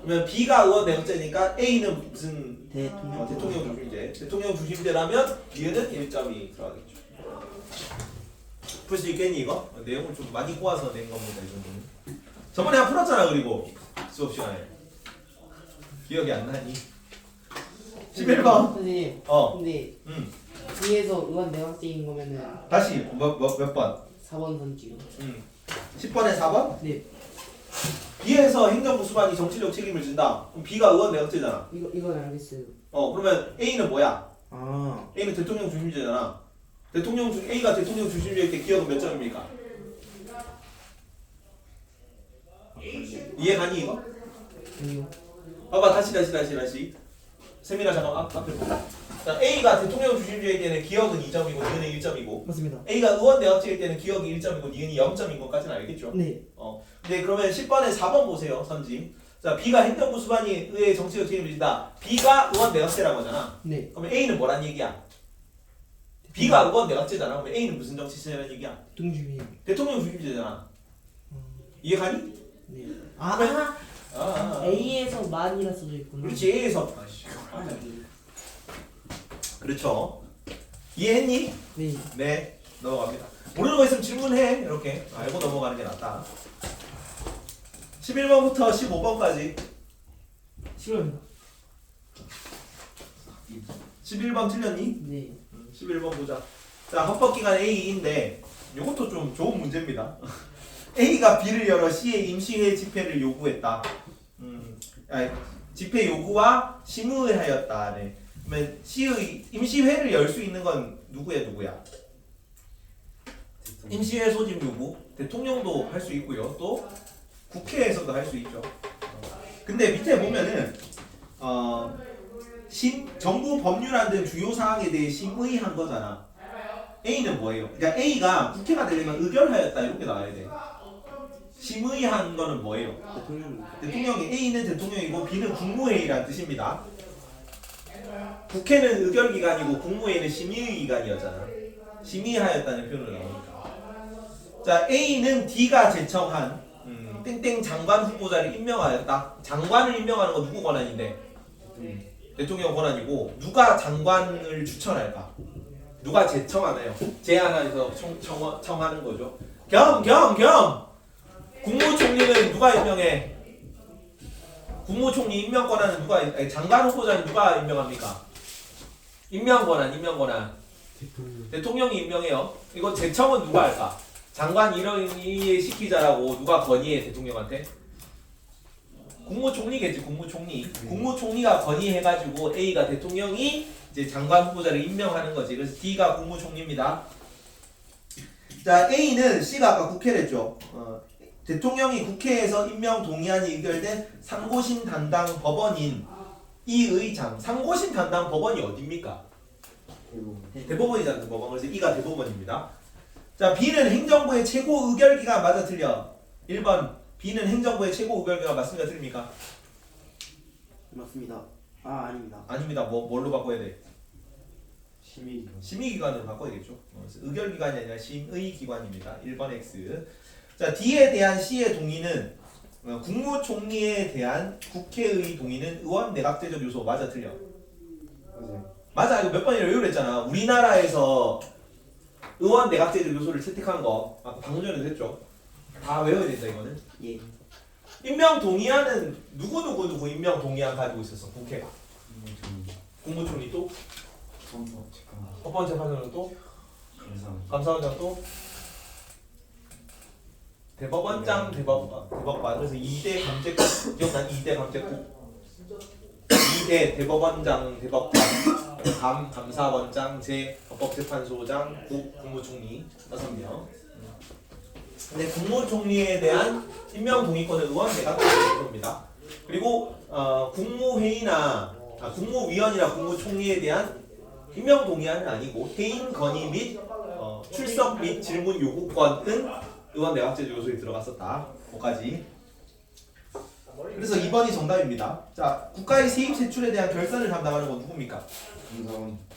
Speaker 1: 그러면 B가 의원 내각제니까 A는 무슨
Speaker 3: 대통령.
Speaker 1: 대통령 중심제. 대통령 중심제라면 B는 1점이 들어가겠죠. 풀 수 있겠니 이거? 내용을 좀 많이 꼬아서 낸 겁니다. 이 정도는. 저번에 한 풀었잖아. 그리고 수업 시간에. 기억이 안 나니? 11번.
Speaker 5: 선생님.
Speaker 1: 어.
Speaker 5: 근데
Speaker 1: 음.
Speaker 5: B에서 의원 내각제인 거면은
Speaker 1: 다시 몇 번?
Speaker 5: 4번 선지요.
Speaker 1: 10번에 4번?
Speaker 5: 네.
Speaker 1: B에서 행정부 수반이 정치적 책임을 진다. 그럼 B가 의원 내각제잖아.
Speaker 5: 이건 알겠어요.
Speaker 1: 그러면 A는 뭐야?
Speaker 2: 아
Speaker 1: A는 대통령 중심제잖아. A가 대통령 중심제일 때 기억은 몇 점입니까? 이해 가니 이거?
Speaker 5: 아니요.
Speaker 1: 봐봐 다시. 세민아 잠깐 앞에 보자. 자, A가 대통령 중심제일 때는 기억은 2점이고 니은은 1점이고
Speaker 5: 맞습니다.
Speaker 1: A가 의원 내각제일 때는 기억이 1점이고 니은이 0점인 것까지는 알겠죠?
Speaker 5: 네.
Speaker 1: 네, 그러면 10번에 4번 보세요, 선지. 자, B가 행정부 수반이 의회 정치적 책임을 진다. B가 의원 내각제라고 하잖아.
Speaker 5: 네.
Speaker 1: 그러면 A는 뭐란 얘기야? B가 의원 내각제잖아. 그러면 A는 무슨 정치체라는 얘기야?
Speaker 5: 동주미.
Speaker 1: 대통령 중심제잖아. 이해 가니?
Speaker 5: 네. A에서 만이라 써져 있구나.
Speaker 1: 그렇지, A에서. 그렇죠. 이해했니?
Speaker 5: 네.
Speaker 1: 네, 넘어갑니다. 모르는 거 있으면 질문해. 이렇게 알고 넘어가는 게 낫다. 11번부터 15번까지.
Speaker 5: 싫어요.
Speaker 1: 11번 틀렸니?
Speaker 5: 네.
Speaker 1: 11번 보자. 자, 헌법기관 A인데 이것도 좀 좋은 문제입니다. A가 B를 열어 C의 임시회 집회를 요구했다. 집회 요구와 심의하였다. 네. 그러면 C의 임시회를 열 수 있는 건 누구야? 임시회 소집 요구. 대통령도 할 수 있고요. 또 국회에서도 할 수 있죠. 근데 밑에 보면은 정부 법률안 등 주요 사항에 대해 심의한 거잖아. A는 뭐예요? 그러니까 A가 국회가 되려면 의결하였다 이렇게 나와야 돼. 심의한 거는 뭐예요? 대통령이 A는 대통령이고 B는 국무회의란 뜻입니다. 국회는 의결기관이고 국무회의는 심의기관이었잖아. 심의하였다는 표현으로 나오니까. 자, A는 D가 제청한 땡땡 장관 후보자를 임명하였다. 장관을 임명하는 건 누구 권한인데? 대통령 권한이고 누가 장관을 추천할까? 누가 제청하나요? 제안해서 청하는 거죠. 겸! 국무총리는 누가 임명해? 국무총리 임명 권한은 누가? 장관 후보자는 누가 임명합니까? 임명 권한. 대통령이 임명해요. 이거 제청은 누가 할까? 장관 일원이 시키자라고 누가 건의해 대통령한테? 국무총리겠지. 국무총리가 건의해가지고 A가 대통령이 이제 장관 후보자를 임명하는 거지. 그래서 D가 국무총리입니다. 자, A는 C가 아까 국회랬죠. 대통령이 국회에서 임명 동의안이 의결된 상고심 담당 법원인 이 의장. 상고심 담당 법원이 어디입니까? 대법원이잖아. 대법원. 그래서 E가 대법원입니다. 자, B는 행정부의 최고 의결기관 맞아 틀려? 1번 B는 행정부의 최고 의결기관 맞습니까? 틀립니까?
Speaker 2: 맞습니다. 아 아닙니다.
Speaker 1: 아닙니다. 뭘로 바꿔야 돼?
Speaker 4: 심의기관.
Speaker 1: 심의기관으로 바꿔야겠죠. 의결기관이 아니라 심의기관입니다. 1번 X. 자, D에 대한 C의 동의는 국무총리에 대한 국회의 동의는 의원 내각제적 요소 맞아 틀려?
Speaker 4: 맞아요.
Speaker 1: 맞아. 이거 몇 번이나 외우랬잖아. 우리나라에서 의원 내각제적 요소를 채택한 거 아까 방금 전에도 했죠. 다 외워야 된다 이거는.
Speaker 2: 예.
Speaker 1: 임명 동의안은 누구 임명 동의안 가지고 있었어? 국회가. 국무총리 또 헌법재판소는 또 감사원장 또 대법원장 대법관. 그래서 2대 감택국 기억나? 2대 감택국. 2대 대법원장 대법관, 감사원장, 헌법재판소장, 국무총리 5명. 근데 국무총리에 대한 임명 동의권은 의원 내각제적 요소입니다. 그리고 국무회의나 국무위원이나 국무총리에 대한 임명 동의안은 아니고 해임 건의 및 출석 및 질문 요구권은 의원 내각제적 요소에 들어갔었다. 거기까지. 그래서 2번이 정답입니다. 자, 국가의 세입 세출에 대한 결산을 담당하는 건 누굽니까?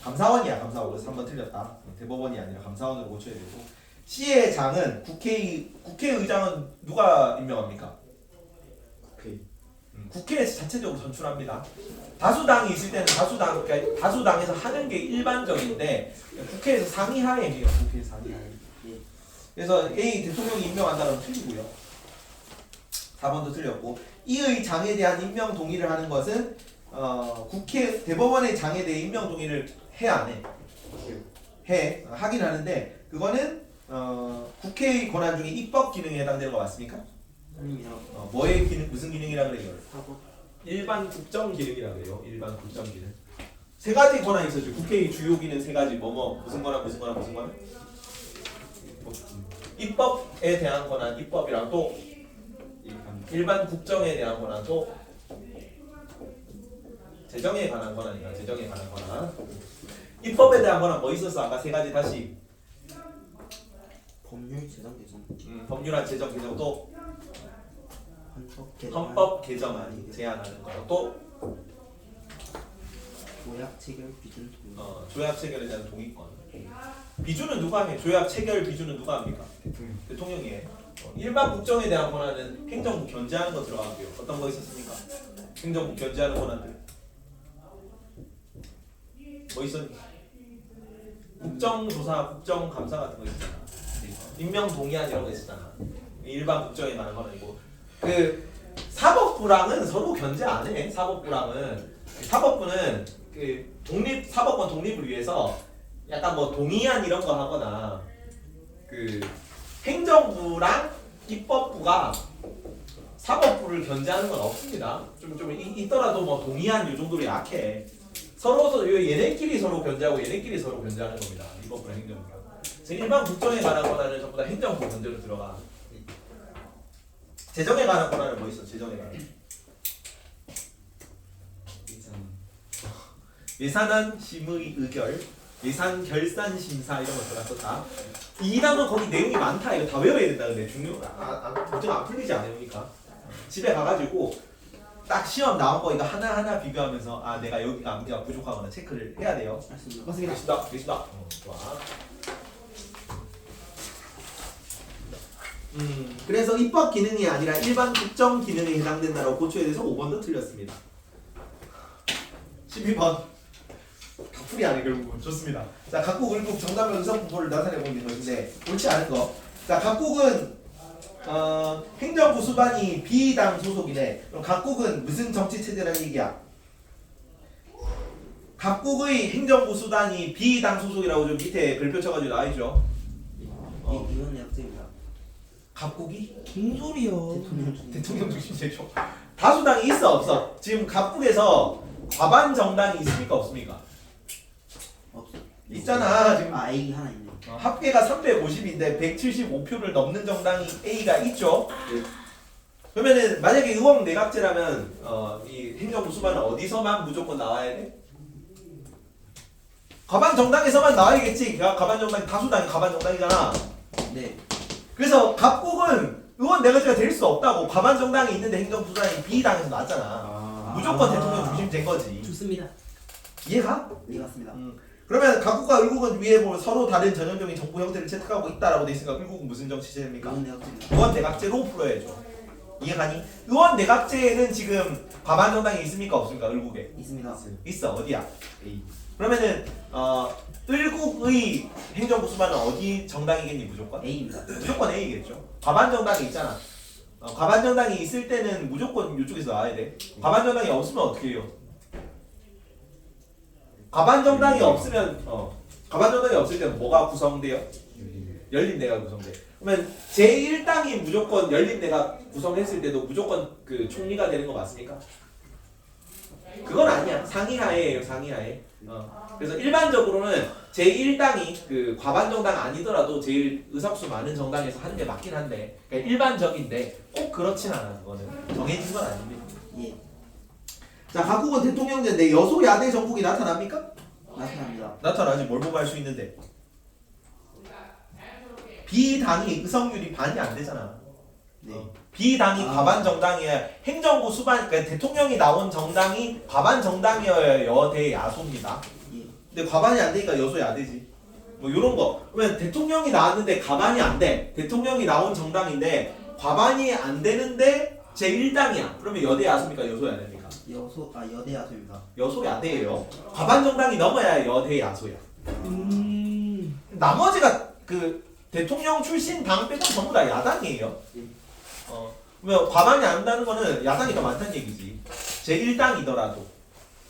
Speaker 1: 감사원이야. 감사원. 그래서 3번 틀렸다. 대법원이 아니라 감사원으로 고쳐야 되고. C의 장은 국회의장은 누가 임명합니까? 국회에서 자체적으로 선출합니다. 다수당이 있을 때는 그러니까 다수당에서 하는 게 일반적인데 국회에서 상의하에 해요. 국회에서 상의하에. 그래서 A 대통령이 임명한다는 건 틀리고요. 4번도 틀렸고 이의 장에 대한 임명 동의를 하는 것은 대법원의 장에 대해 임명 동의를 해 안 해? 하긴 하는데 그거는 국회의 권한 중에 입법 기능에 해당되는 거 맞습니까?
Speaker 2: 아닙니다.
Speaker 1: 뭐의 기능, 무슨 기능이라 그래요?
Speaker 2: 사법.
Speaker 1: 일반 국정 기능이라 그래요. 일반 국정 기능. 세 가지 권한이 있었죠. 국회의 주요 기능 세 가지. 무슨 권한, 무슨 권한, 무슨 권한? 입법에 대한 권한, 입법이랑 또 일반 국정에 대한 권한, 또 재정에 관한 권한이야. 재정에 관한 권한. 입법에 대한 권한 뭐 있었어? 아까 세 가지 다시.
Speaker 2: 법률 제정 개정.
Speaker 1: 법률안 제정 개정, 또
Speaker 2: 헌법 개정.
Speaker 1: 헌법 개정안 제안하는 거, 또
Speaker 2: 조약 체결 비준 동의.
Speaker 1: 조약 체결에 대한 동의권. 비준은 누가 해? 조약 체결 비준은 누가 합니까? 대통령이 해. 일반 국정에 대한 권한은 행정부 견제하는 거 들어가고요. 어떤 거 있었습니까? 행정부 견제하는 권한들. 뭐 있었니? 국정조사, 국정감사 같은 거 있었잖아. 임명 동의안 이런 거 있었잖아. 일반 국정에 관한 권한이고. 그 사법부랑은 서로 견제 안 해. 사법부는 그 사법권 독립을 위해서 약간 뭐 동의안 이런 거 하거나 그 행정부랑 입법부가 사법부를 견제하는 건 없습니다. 좀 있더라도 뭐 동의안 요 정도로 약해. 얘네끼리 서로 견제하고 얘네끼리 서로 견제하는 겁니다. 입법부랑 행정부랑. 그래서 일반 국정에 관한 권한은 전부 다 행정부 견제로 들어가. 재정에 관한 권한은 뭐 있어? 재정에 관한. 예산안 심의 의결, 예산 결산 심사 이런 거 들어갔었다. 이 단어 거기 내용이 많다. 이거 다 외워야 된다. 근데 보통 안 풀리지 않으니까 집에 가가지고 딱 시험 나온 거 이거 하나하나 비교하면서 아 내가 여기가 암기가 부족하거나 체크를 해야 돼요.
Speaker 2: 맞습니다.
Speaker 1: 계시다. 좋아. 그래서 입법 기능이 아니라 일반 국정 기능에 해당된다라고 고쳐야 돼서 5번도 틀렸습니다. 12번. 다 풀이 안 해 결국은. 좋습니다. 자, 각국 을국 정답을 의석 분포를 나타내 보는 것인데 옳지 않은 거. 자, 각국은 행정부 수반이 비당 소속이네. 그럼 각국은 무슨 정치 체제라는 얘기야? 각국의 행정부 수단이 비당 소속이라고 좀 밑에 글표 쳐가지고 나와있죠.
Speaker 2: 이건 내역제입니다.
Speaker 1: 각국이?
Speaker 5: 무슨 소리요?
Speaker 2: 대통령
Speaker 1: 중심제죠. 다수당이 있어 없어? 지금 각국에서 과반 정당이 있습니까 없습니까?
Speaker 2: 없어.
Speaker 1: 있잖아 지금.
Speaker 2: A 하나 있네.
Speaker 1: 합계가 350인데 175표를 넘는 정당이 A가 있죠. 그러면은 만약에 의원 내각제라면 이 행정부 수반은 어디서만 무조건 나와야 돼? 과반 정당에서만 나와야겠지. 과반 정당이 다수당이 과반 정당이잖아.
Speaker 2: 네.
Speaker 1: 그래서 각국은 의원 내각제가 될 수 없다고. 과반 정당이 있는데 행정부 수반이 B당에서 나왔잖아. 무조건 대통령 중심된 거지.
Speaker 5: 좋습니다.
Speaker 1: 이해가?
Speaker 2: 네 맞습니다.
Speaker 1: 그러면 각국과 의국은 위에 보면 서로 다른 전형적인 정부 형태를 채택하고 있다라고 돼 있으니까 의국은 무슨 정치제입니까?
Speaker 2: 이건 내역제입니다.
Speaker 1: 의원 내각제로 풀어야죠. 이해가니? 의원 내각제에는 지금 과반 정당이 있습니까 없습니까? 의국에
Speaker 2: 있습니다.
Speaker 1: 있어. 어디야? A. 그러면은 의국의 행정부 수반은 어디 정당이겠니 무조건?
Speaker 2: A입니다.
Speaker 1: 무조건 A겠죠. 과반 정당이 있잖아. 과반 정당이 있을 때는 무조건 이쪽에서 나와야 돼. 과반 정당이 없으면 어떻게 해요? 과반 정당이 없으면 과반 정당이 없을 때는 뭐가 구성돼요? 열린내가 구성돼. 그러면 제1당이 무조건 열린내가 구성했을 때도 무조건 그 총리가 되는 거 맞습니까? 그건 아니야. 상이하에예요. 상이하에. 그래서 일반적으로는 제1당이 그 과반 정당 아니더라도 제일 의석수 많은 정당에서 하는 게 맞긴 한데 그러니까 일반적인데 꼭 그렇진 않아. 그거는 정해진 건 아닙니다.
Speaker 2: 예.
Speaker 1: 자, 각국은 대통령제인데 여소야대 정국이 나타납니까?
Speaker 2: 나타납니다.
Speaker 1: 나타나지. 뭘 보고 할 수 있는데 비당이 의석률이 반이 안 되잖아.
Speaker 2: 네.
Speaker 1: 비당이 과반 정당이야. 행정부 수반 그러니까 대통령이 나온 정당이 과반 정당이어야 여대 야소입니다.
Speaker 2: 예.
Speaker 1: 근데 과반이 안 되니까 여소야대지. 뭐 요런 거. 그러면 대통령이 나왔는데 과반이 안 돼. 대통령이 나온 정당인데 과반이 안 되는데 제1당이야. 그러면 여대 야소입니까? 여소야대입니까?
Speaker 2: 여대 야소입니다.
Speaker 1: 여소야대예요. 과반 정당이 넘어야 여대 야소야. 나머지가 그 대통령 출신 당 빼고 전부 다 야당이에요. 그러면 과반이 안 된다는 거는 야당이 더 많다는 얘기지. 제1당이더라도.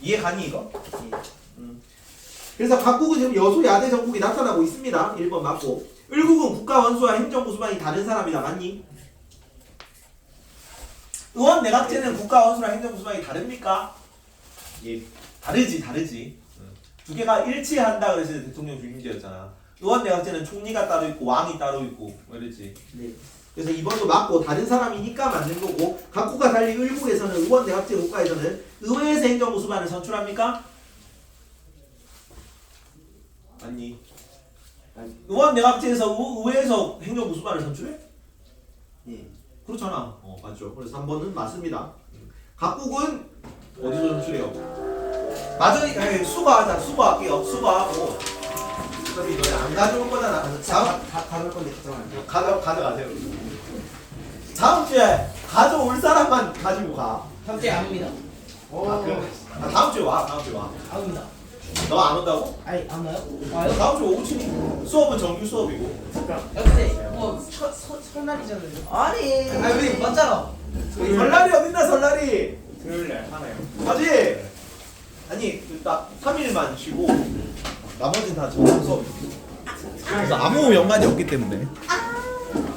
Speaker 1: 이해 가니 이거?
Speaker 2: 예.
Speaker 1: 그래서 각국은 지금 여소야대 정국이 나타나고 있습니다. 1번 맞고. 을국은 국가 원수와 행정부 수반이 다른 사람이다. 맞니? 의원 내각제는 국가 원수랑 행정부 수반이 다릅니까? 예, 다르지. 두 개가 일치한다 그래서 대통령 주임제였잖아. 의원 내각제는 총리가 따로 있고 왕이 따로 있고 뭐 이랬지.
Speaker 2: 네.
Speaker 1: 그래서 이번도 맞고 다른 사람이니까 맞는 거고, 각국과 달리 을국에서는 의원 내각제 국가에서는 의회에서 행정부 수반을 선출합니까? 아니. 의원 내각제에서 의회에서 행정부 수반을 선출해?
Speaker 2: 예.
Speaker 1: 그렇잖아. 맞죠. 그래서 3번은 맞습니다. 각국은 어디서 선출해요? 맞으니까 수거하자. 수거할게요. 수거하고. 어차피 너네 안 가져올 거잖아.
Speaker 2: 가볼 건데 걱정 안 돼.
Speaker 1: 가져가세요. 다음 주에 가져올 사람만 가지고 가.
Speaker 5: 다음 주에 안 옵니다.
Speaker 1: 다음 주에 와. 다음 주에 와.
Speaker 5: 안 옵니다.
Speaker 1: 너 안 온다고?
Speaker 5: 아니 안 와요?
Speaker 1: 너
Speaker 5: 와요?
Speaker 1: 다음 주에 오고 치니. 수업은 정규 수업이고.
Speaker 5: 근데 설날이잖아요.
Speaker 2: 아니.
Speaker 5: 우리 맞잖아.
Speaker 1: 설날이 어딨나 설날이?
Speaker 6: 토요일날 하나요?
Speaker 1: 맞지? 아니 딱 3일만 쉬고 나머지는 다 정규 수업. 그래서 아무 연관이 없기 때문에.